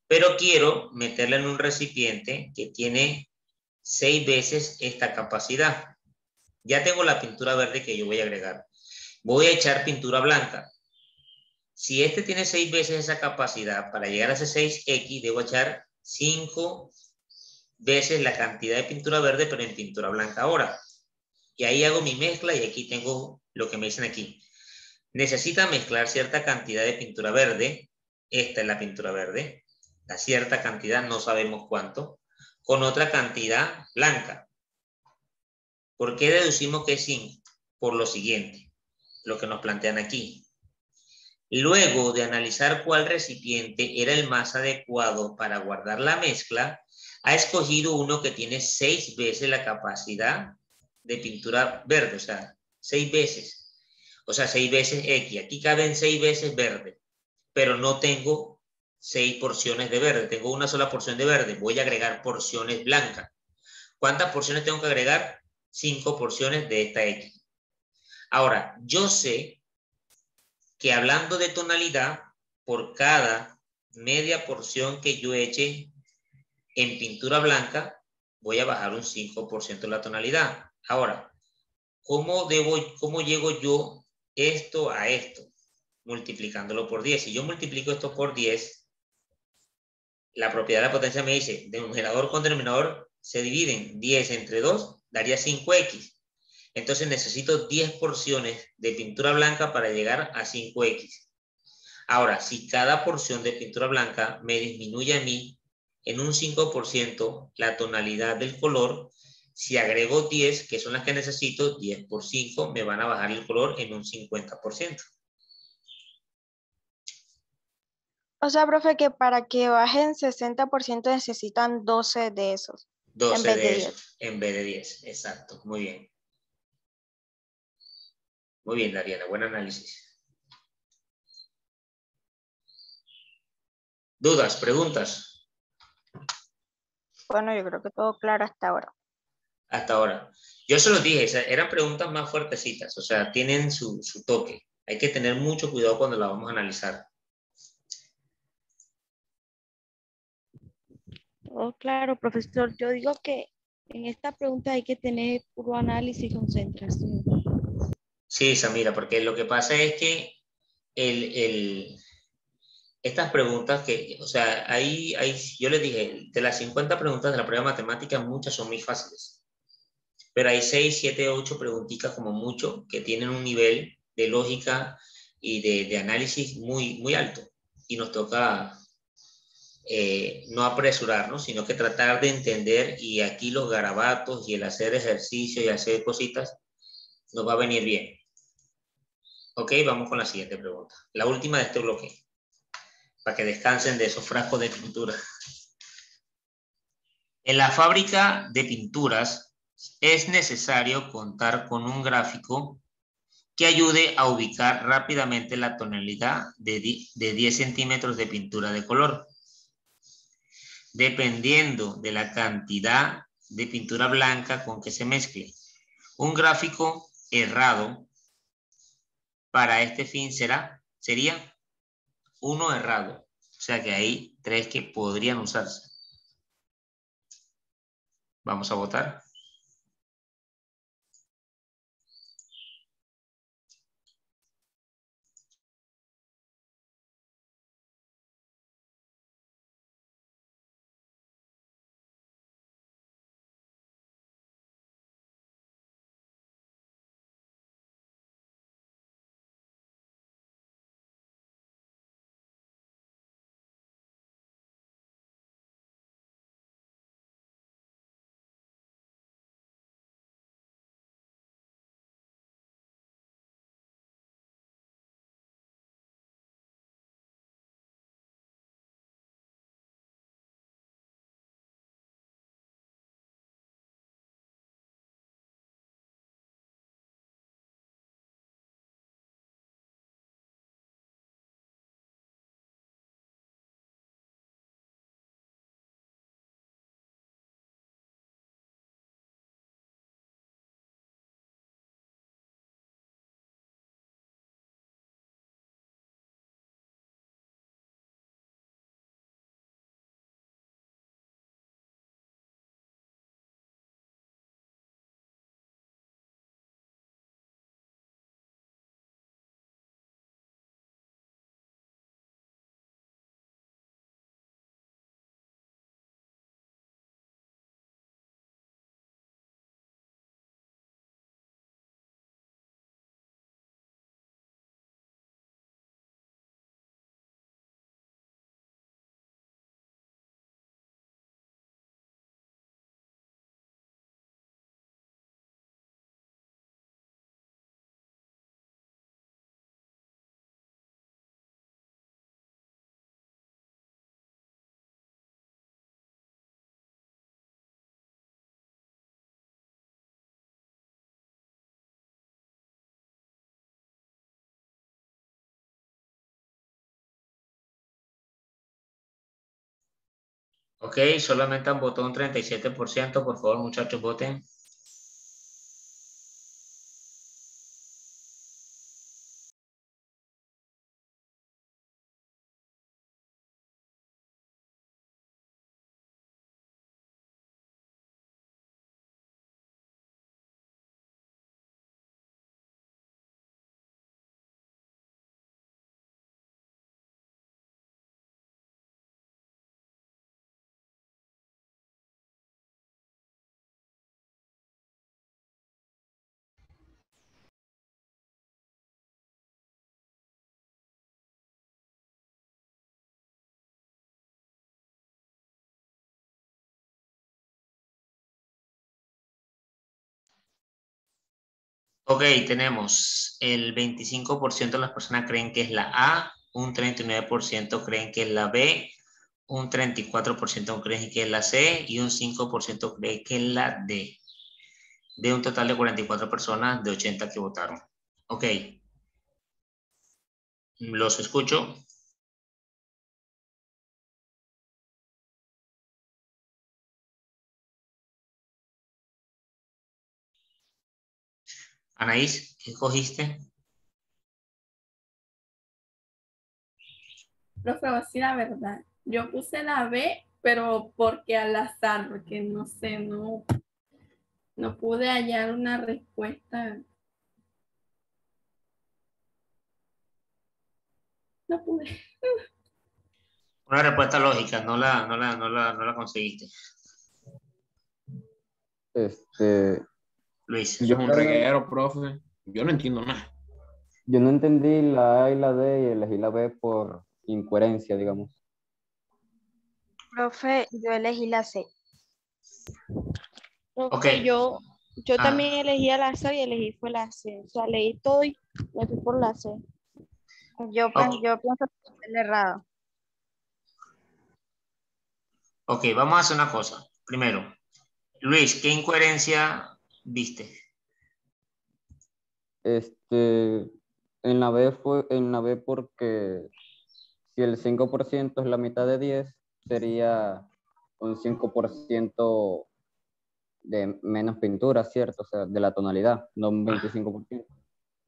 [SPEAKER 1] pero quiero meterla en un recipiente que tiene 6 veces esta capacidad. Ya tengo la pintura verde que yo voy a agregar. Voy a echar pintura blanca. Si este tiene 6 veces esa capacidad, para llegar a ese 6X debo echar 5 veces la cantidad de pintura verde, pero en pintura blanca ahora. Y ahí hago mi mezcla y aquí tengo lo que me dicen aquí. Necesita mezclar cierta cantidad de pintura verde. Esta es la pintura verde. La cierta cantidad, no sabemos cuánto, con otra cantidad blanca. ¿Por qué deducimos que es 5? Por lo siguiente, lo que nos plantean aquí. Luego de analizar cuál recipiente era el más adecuado para guardar la mezcla, ha escogido uno que tiene 6 veces la capacidad de pintura verde, o sea, 6 veces. O sea, 6 veces X. Aquí caben 6 veces verde, pero no tengo 6 porciones de verde. Tengo una sola porción de verde. Voy a agregar porciones blancas. ¿Cuántas porciones tengo que agregar? 5 porciones de esta X. Ahora, yo sé que hablando de tonalidad, por cada media porción que yo eche en pintura blanca, voy a bajar un 5% la tonalidad. Ahora, ¿cómo llego yo esto a esto? Multiplicándolo por 10. Si yo multiplico esto por 10, la propiedad de la potencia me dice, numerador con denominador se dividen, 10 entre 2 daría 5x. Entonces necesito 10 porciones de pintura blanca para llegar a 5x. Ahora, si cada porción de pintura blanca me disminuye a mí en un 5% la tonalidad del color, si agrego 10, que son las que necesito, 10 por 5, me van a bajar el color en un 50%.
[SPEAKER 5] O sea, profe, que para que bajen 60% necesitan 12 de esos.
[SPEAKER 1] 12
[SPEAKER 5] en vez
[SPEAKER 1] de
[SPEAKER 5] de
[SPEAKER 1] esos,
[SPEAKER 5] 10.
[SPEAKER 1] en vez de 10. Exacto, muy bien. Muy bien, Dariana, buen análisis. ¿Dudas, preguntas?
[SPEAKER 5] Bueno, yo creo que todo claro hasta ahora.
[SPEAKER 1] Hasta ahora. Yo se los dije, eran preguntas más fuertecitas, o sea, tienen su toque. Hay que tener mucho cuidado cuando la vamos a analizar.
[SPEAKER 8] Oh, claro, profesor. Yo digo que en esta pregunta hay que tener puro análisis y concentración.
[SPEAKER 1] Sí, Samira, porque lo que pasa es que estas preguntas o sea, yo les dije, de las 50 preguntas de la prueba de matemáticas, muchas son muy fáciles. Pero hay 6, 7, 8 preguntitas como mucho que tienen un nivel de lógica y de análisis muy, muy alto. Y nos toca no apresurarnos, sino que tratar de entender, y aquí los garabatos y el hacer ejercicio y hacer cositas nos va a venir bien. Ok, vamos con la siguiente pregunta. La última de este bloque, para que descansen de esos frascos de pintura. En la fábrica de pinturas es necesario contar con un gráfico que ayude a ubicar rápidamente la tonalidad de 10 centímetros de pintura de color. Dependiendo de la cantidad de pintura blanca con que se mezcle. Un gráfico errado para este fin sería uno errado. O sea que hay 3 que podrían usarse. Vamos a votar. Ok, solamente han votado un 37%. Por favor, muchachos, voten. Ok, tenemos el 25% de las personas creen que es la A, un 39% creen que es la B, un 34% creen que es la C y un 5% cree que es la D. De un total de 44 personas de 80 que votaron. Ok. Los escucho. Anaís, ¿qué cogiste?
[SPEAKER 7] Profe, voy a decir la verdad. Yo puse la B, pero porque al azar, porque no sé, no pude hallar una respuesta. No pude.
[SPEAKER 1] Una respuesta lógica, no la conseguiste. Luis.
[SPEAKER 11] Yo es un reguero, profe. Yo no entiendo nada.
[SPEAKER 9] Yo no entendí la A y la D y elegí la B por incoherencia, digamos.
[SPEAKER 5] Profe, yo elegí la C.
[SPEAKER 8] Profe,
[SPEAKER 1] Ok.
[SPEAKER 8] yo también elegí al azar y elegí fue la C. O sea, leí todo y me fui por la C.
[SPEAKER 5] Yo
[SPEAKER 1] Ok.
[SPEAKER 5] pienso que es el errado.
[SPEAKER 1] Ok, vamos a hacer una cosa. Primero, Luis, ¿qué incoherencia viste?
[SPEAKER 9] En la B porque si el 5% es la mitad de 10, sería un 5% de menos pintura, ¿cierto? O sea, de la tonalidad, no un 25%.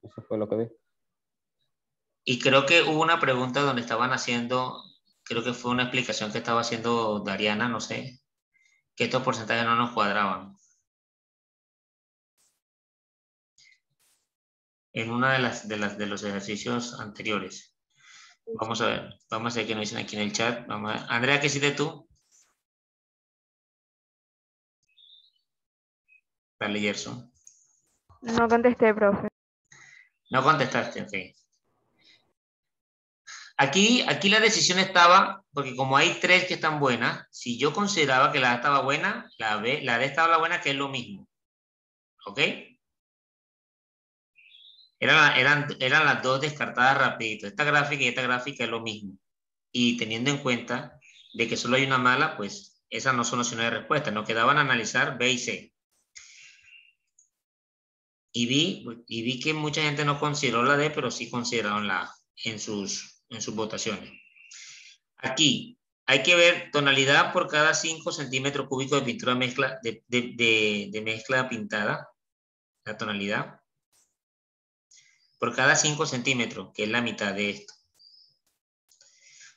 [SPEAKER 9] Eso fue lo que vi.
[SPEAKER 1] Y creo que hubo una pregunta donde estaban haciendo, creo que fue una explicación que estaba haciendo Dariana, no sé, que estos porcentajes no nos cuadraban. En una de los ejercicios anteriores. Vamos a ver qué nos dicen aquí en el chat. Vamos a ver. Andrea, ¿qué hiciste tú? Dale, Gerson.
[SPEAKER 2] No contesté, profe.
[SPEAKER 1] No contestaste, ok. Aquí la decisión estaba, porque como hay tres que están buenas, si yo consideraba que la A estaba buena, la D estaba buena, que es lo mismo. ¿Ok? Eran las dos descartadas rapidito. Esta gráfica y esta gráfica es lo mismo. Y teniendo en cuenta de que solo hay una mala, pues esas no son opciones de respuesta. Nos quedaban a analizar B y C. Y vi que mucha gente no consideró la D, pero sí consideraron la A en sus votaciones. Aquí hay que ver tonalidad por cada 5 centímetros cúbicos de pintura mezcla, de mezcla pintada. La tonalidad. Por cada 5 centímetros, que es la mitad de esto.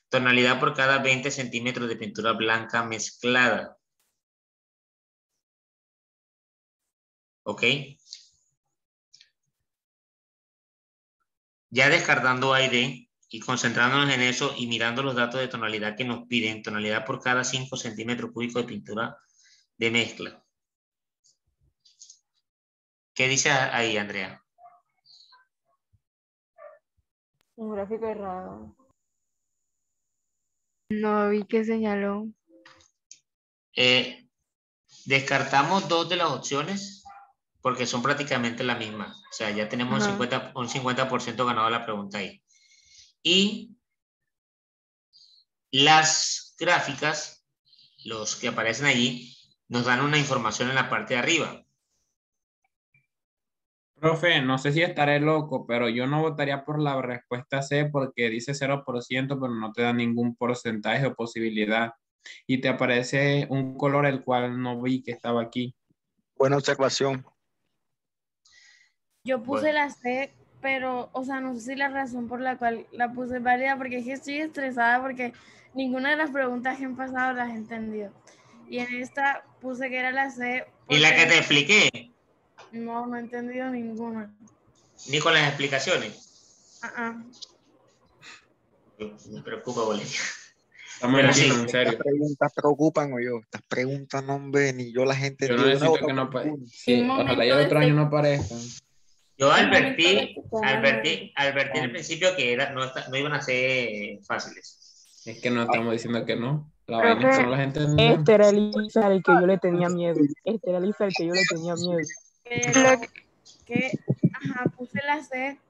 [SPEAKER 1] Tonalidad por cada 20 centímetros de pintura blanca mezclada. ¿Ok? Ya descartando A y D y concentrándonos en eso y mirando los datos de tonalidad que nos piden, tonalidad por cada 5 centímetros cúbicos de pintura de mezcla. ¿Qué dice ahí, Andrea?
[SPEAKER 2] Un gráfico errado. No vi que señaló.
[SPEAKER 1] Descartamos dos de las opciones porque son prácticamente la misma. O sea, ya tenemos un 50% ganado la pregunta ahí. Y las gráficas, los que aparecen allí, nos dan una información en la parte de arriba.
[SPEAKER 11] Profe, no sé si estaré loco, pero yo no votaría por la respuesta C porque dice 0%, pero no te da ningún porcentaje o posibilidad. Y te aparece un color el cual no vi que estaba aquí.
[SPEAKER 10] Buena observación.
[SPEAKER 8] Yo puse la C, pero, o sea, no sé si la razón por la cual la puse es válida, porque es que estoy estresada porque ninguna de las preguntas que han pasado las he entendido. Y en esta puse que era la C.
[SPEAKER 1] ¿Y la que te expliqué?
[SPEAKER 8] No he entendido ninguna.
[SPEAKER 1] Ni con las explicaciones. Me preocupa, Valeria.
[SPEAKER 11] Pero sí, en serio.
[SPEAKER 10] Estas preguntas preocupan o yo. Estas preguntas no ven ni yo las entendí.
[SPEAKER 11] Yo no necesito que no aparezcan. Sí, ojalá ya el otro año no aparezcan.
[SPEAKER 1] Yo advertí al principio que no iban a ser fáciles.
[SPEAKER 11] Es que no estamos diciendo que no. La vaina es que no la gente entiende.
[SPEAKER 12] Este era el IFE al que yo le tenía miedo. Este era el IFE al que yo le tenía miedo.
[SPEAKER 8] Ajá, puse la C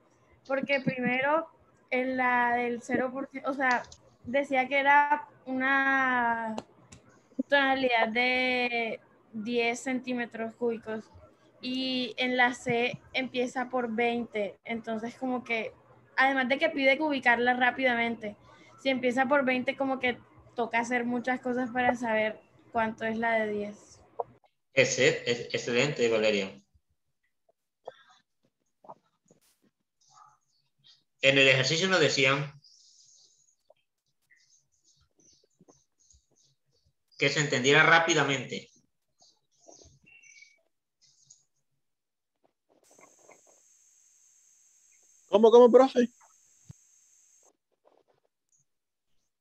[SPEAKER 8] porque primero en la del 0%, o sea, decía que era una tonalidad de 10 centímetros cúbicos y en la C empieza por 20, entonces como que, además de que pide que ubicarla rápidamente, si empieza por 20 como que toca hacer muchas cosas para saber cuánto es la de 10.
[SPEAKER 1] Excelente, Valeria. En el ejercicio nos decían que se entendiera rápidamente.
[SPEAKER 12] ¿Cómo, profe?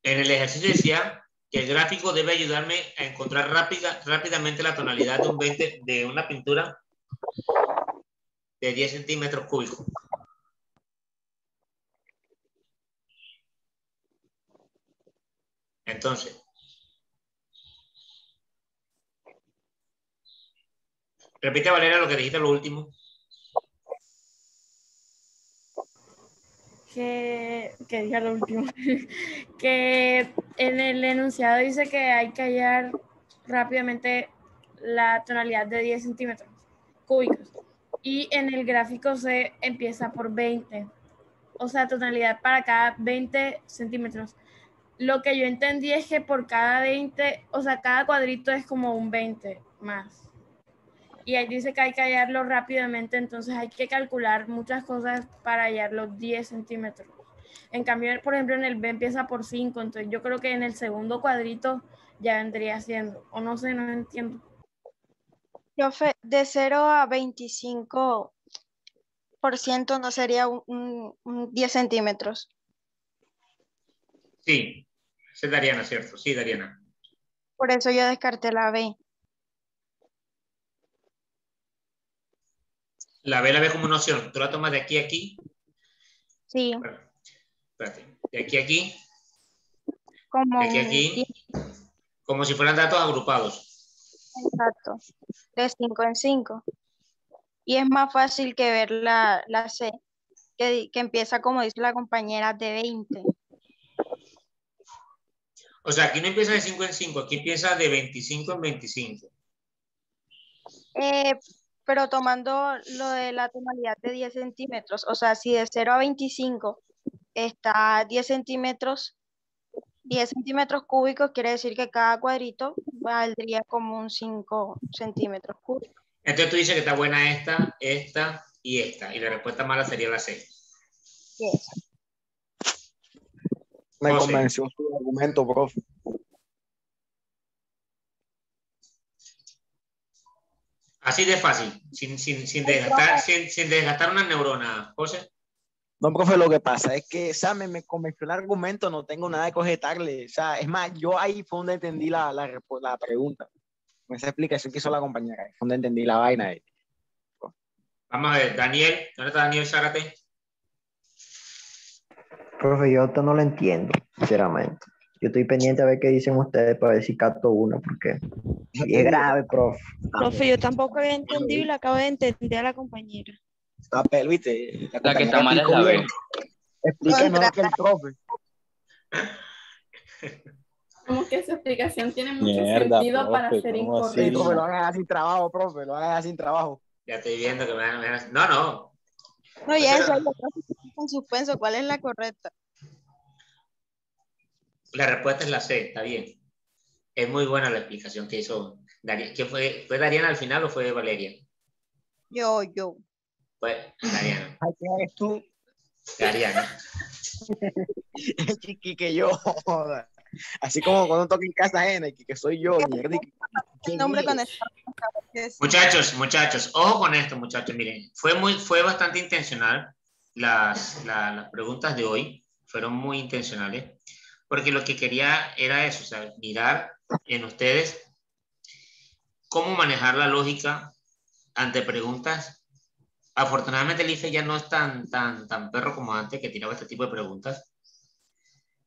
[SPEAKER 1] En el ejercicio decía que el gráfico debe ayudarme a encontrar rápidamente la tonalidad de un 20 de una pintura de 10 centímetros cúbicos. Entonces, repite, Valeria, lo que dijiste lo último.
[SPEAKER 8] Que dije lo último, que en el enunciado dice que hay que hallar rápidamente la tonalidad de 10 centímetros cúbicos y en el gráfico se empieza por 20, o sea, tonalidad para cada 20 centímetros. Lo que yo entendí es que por cada 20, o sea, cada cuadrito es como un 20 más. Y ahí dice que hay que hallarlo rápidamente, entonces hay que calcular muchas cosas para hallar los 10 centímetros. En cambio, por ejemplo, en el B empieza por 5, entonces yo creo que en el segundo cuadrito ya vendría siendo, o no sé, no entiendo.
[SPEAKER 5] Profe, de 0 a 25% no sería un 10 centímetros.
[SPEAKER 1] Sí, es Dariana, ¿cierto? Sí, Dariana.
[SPEAKER 5] Por eso yo descarté la B.
[SPEAKER 1] La B como una opción. Tú la tomas de aquí a aquí.
[SPEAKER 5] Sí.
[SPEAKER 1] Bueno, espérate. De aquí a aquí.
[SPEAKER 5] Como
[SPEAKER 1] de aquí a aquí. Como si fueran datos agrupados.
[SPEAKER 5] Exacto. De 5 en 5. Y es más fácil que ver la C, que empieza, como dice la compañera, de 20.
[SPEAKER 1] O sea, aquí no empieza de 5 en 5, aquí empieza de 25 en 25.
[SPEAKER 5] Pero tomando lo de la tonalidad de 10 centímetros, o sea, si de 0 a 25 está 10 centímetros cúbicos, quiere decir que cada cuadrito valdría como un 5 centímetros cúbicos.
[SPEAKER 1] Entonces tú dices que está buena esta y esta, y la respuesta mala sería la C.
[SPEAKER 5] Yes.
[SPEAKER 12] Me convenció su argumento, profe.
[SPEAKER 1] Así de fácil, sin desgastar una neurona, José.
[SPEAKER 12] No, profe, lo que pasa es que, ¿sabe? Me convenció el argumento, no tengo nada que objetarle. O sea, es más, yo ahí fue donde entendí la pregunta. Con esa explicación que hizo la compañera, ahí fue donde entendí la vaina.
[SPEAKER 1] Vamos a ver, Daniel, ¿dónde está Daniel Zárate?
[SPEAKER 4] Profe, yo esto no lo entiendo, sinceramente. Yo estoy pendiente a ver qué dicen ustedes para ver si capto una, porque es grave, profe.
[SPEAKER 13] Profe, yo tampoco había entendido y le acabo de entender a la compañera.
[SPEAKER 12] Ah, pero, ¿viste?
[SPEAKER 14] La que está mal es la B.
[SPEAKER 12] Explica mejor que el profe.
[SPEAKER 7] Como que esa explicación tiene mucho sentido para ser incorrecta.
[SPEAKER 12] Sí, profe, lo van a dejar sin trabajo, profe, lo van a dejar sin trabajo.
[SPEAKER 1] Ya estoy viendo que me van a... No.
[SPEAKER 5] No, ya eso, en suspenso, ¿cuál es la correcta?
[SPEAKER 1] La respuesta es la C, está bien. Es muy buena la explicación que hizo Dariana. ¿Quién fue? ¿Fue Dariana al final o fue Valeria?
[SPEAKER 5] Yo.
[SPEAKER 1] Fue Dariana.
[SPEAKER 12] ¿Quién eres tú?
[SPEAKER 1] Dariana.
[SPEAKER 12] Chiqui, que yo. Así como cuando toca en casa ajena, que soy yo.
[SPEAKER 5] El nombre con el...
[SPEAKER 1] Muchachos, ojo con esto, muchachos. Miren, fue bastante intencional. Las preguntas de hoy fueron muy intencionales. Porque lo que quería era eso, o sea, mirar en ustedes cómo manejar la lógica ante preguntas. Afortunadamente el IFE ya no es tan perro como antes, que tiraba este tipo de preguntas.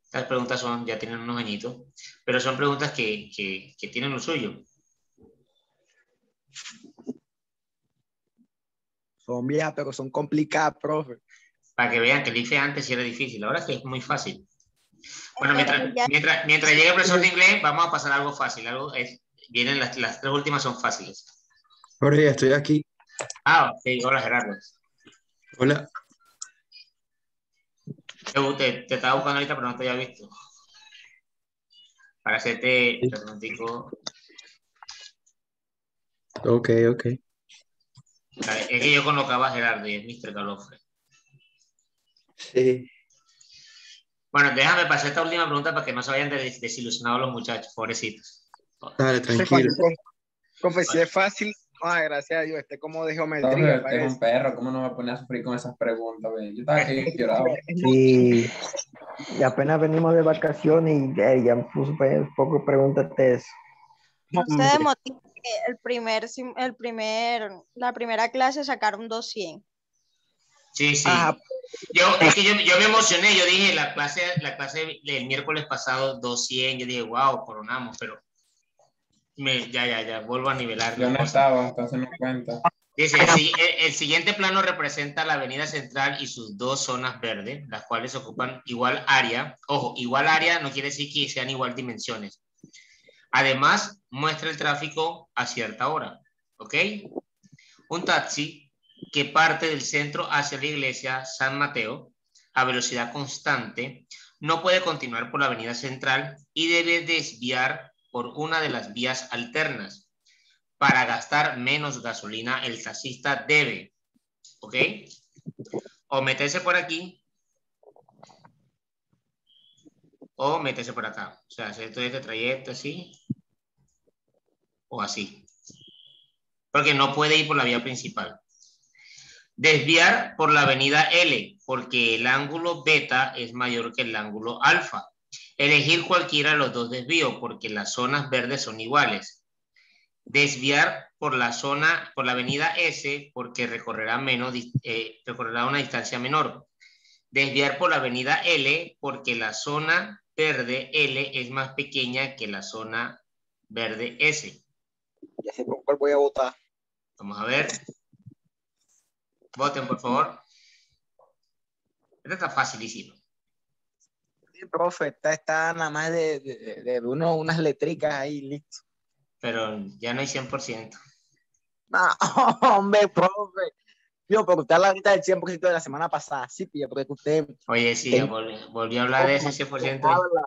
[SPEAKER 1] Estas preguntas ya tienen unos añitos, pero son preguntas que tienen lo suyo.
[SPEAKER 12] Son viejas, pero son complicadas, profe.
[SPEAKER 1] Para que vean que el IFE antes sí era difícil, ahora sí es muy fácil. Bueno,
[SPEAKER 5] Entonces, ya
[SPEAKER 1] mientras llegue el profesor de inglés, vamos a pasar a algo fácil. Vienen las tres últimas son fáciles.
[SPEAKER 14] Jorge, ya estoy aquí.
[SPEAKER 1] Ah, ok. Hola, Gerardo.
[SPEAKER 14] Hola.
[SPEAKER 1] Te estaba buscando ahorita, pero no te había visto. Para hacerte,
[SPEAKER 14] Ok, ok.
[SPEAKER 1] es que yo colocaba a Gerardo y es Mr. Galofre.
[SPEAKER 14] Sí.
[SPEAKER 1] Bueno, déjame pasar esta última pregunta para que no se vayan desilusionados los muchachos, pobrecitos.
[SPEAKER 14] Dale, tranquilo.
[SPEAKER 12] Profe, si es fácil, gracias a Dios, como de geometría.
[SPEAKER 11] Usted es un perro, ¿cómo no me pone a sufrir con esas preguntas? Ve? Yo estaba aquí llorado.
[SPEAKER 4] Sí, y apenas venimos de vacaciones y ya me puso un poco de preguntas de eso.
[SPEAKER 5] no se demotive que la primera clase sacaron 200.
[SPEAKER 1] Sí, sí. Es que yo me emocioné, yo dije la clase del miércoles pasado 200, yo dije, wow, coronamos, pero ya, vuelvo a nivelar.
[SPEAKER 11] Yo no estaba, entonces no cuenta.
[SPEAKER 1] Dice, el siguiente plano representa la avenida central y sus dos zonas verdes, las cuales ocupan igual área. Ojo, igual área no quiere decir que sean igual dimensiones. Además, muestra el tráfico a cierta hora, ¿ok? Un taxi que parte del centro hacia la iglesia San Mateo a velocidad constante no puede continuar por la avenida central y debe desviar por una de las vías alternas. Para gastar menos gasolina, el taxista debe, ¿ok? O meterse por aquí o meterse por acá. O sea, hacer todo este trayecto así o así. Porque no puede ir por la vía principal. Desviar por la avenida L, porque el ángulo beta es mayor que el ángulo alfa. Elegir cualquiera de los dos desvíos, porque las zonas verdes son iguales. Desviar por la avenida S, porque recorrerá una distancia menor. Desviar por la avenida L, porque la zona verde L es más pequeña que la zona verde S.
[SPEAKER 12] Ya sé por cuál voy a votar.
[SPEAKER 1] Vamos a ver. Voten, por favor. Esto está facilísimo.
[SPEAKER 12] Sí, profe, está nada más de unas letricas ahí, listo.
[SPEAKER 1] Pero ya no hay 100%.
[SPEAKER 12] No, hombre, profe. Yo, porque usted habla ahorita del 100% de la semana pasada. Sí, pilla, porque usted...
[SPEAKER 1] Oye, sí, volví a hablar de ese 100%.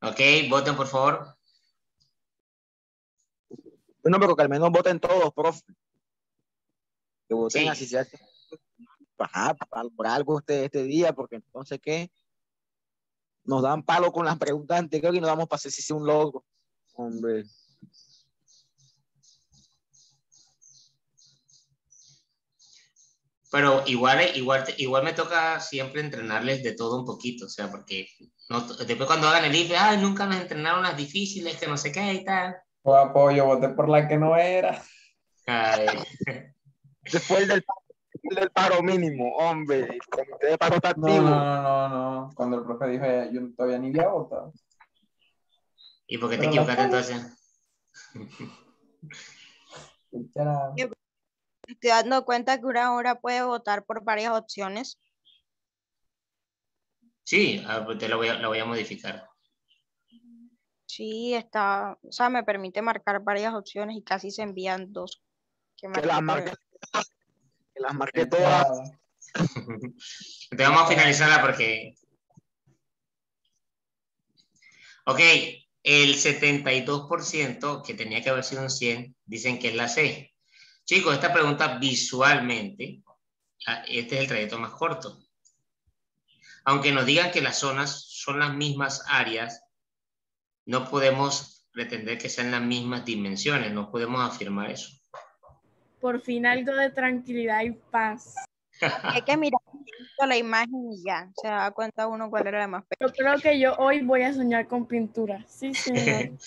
[SPEAKER 1] Ok, voten, por favor.
[SPEAKER 12] Bueno, pero que al menos voten todos, profe. Que voten así sea. Ajá, por algo este día, porque entonces, ¿qué? Nos dan palo con las preguntas anteriores y nos damos para hacer si un logo. Hombre.
[SPEAKER 1] Pero igual me toca siempre entrenarles de todo un poquito, o sea, porque después cuando hagan el IFE, ay, nunca nos entrenaron las difíciles, que no sé qué y tal.
[SPEAKER 11] Yo apoyo, voté por la que no era.
[SPEAKER 12] Después del paro mínimo, hombre. El comité de paro está activo.
[SPEAKER 11] No. Cuando el profe dijo, yo todavía ni había votado.
[SPEAKER 1] ¿Y por qué te equivocaste entonces?
[SPEAKER 5] Estoy dando cuenta que una hora puede votar por varias opciones.
[SPEAKER 1] Sí, te lo voy a modificar.
[SPEAKER 5] Sí, está, o sea, me permite marcar varias opciones y casi se envían dos. Que
[SPEAKER 12] las marqué todas.
[SPEAKER 1] Entonces vamos a finalizarla porque... Ok, el 72%, que tenía que haber sido un 100, dicen que es la C. Chicos, esta pregunta visualmente, este es el trayecto más corto. Aunque nos digan que las zonas son las mismas áreas, no podemos pretender que sean las mismas dimensiones, no podemos afirmar eso.
[SPEAKER 8] Por fin algo de tranquilidad y paz.
[SPEAKER 5] Hay que mirar la imagen y ya se da cuenta uno cuál era la más pequeña.
[SPEAKER 8] Yo creo que yo hoy voy a soñar con pintura. Sí, señor.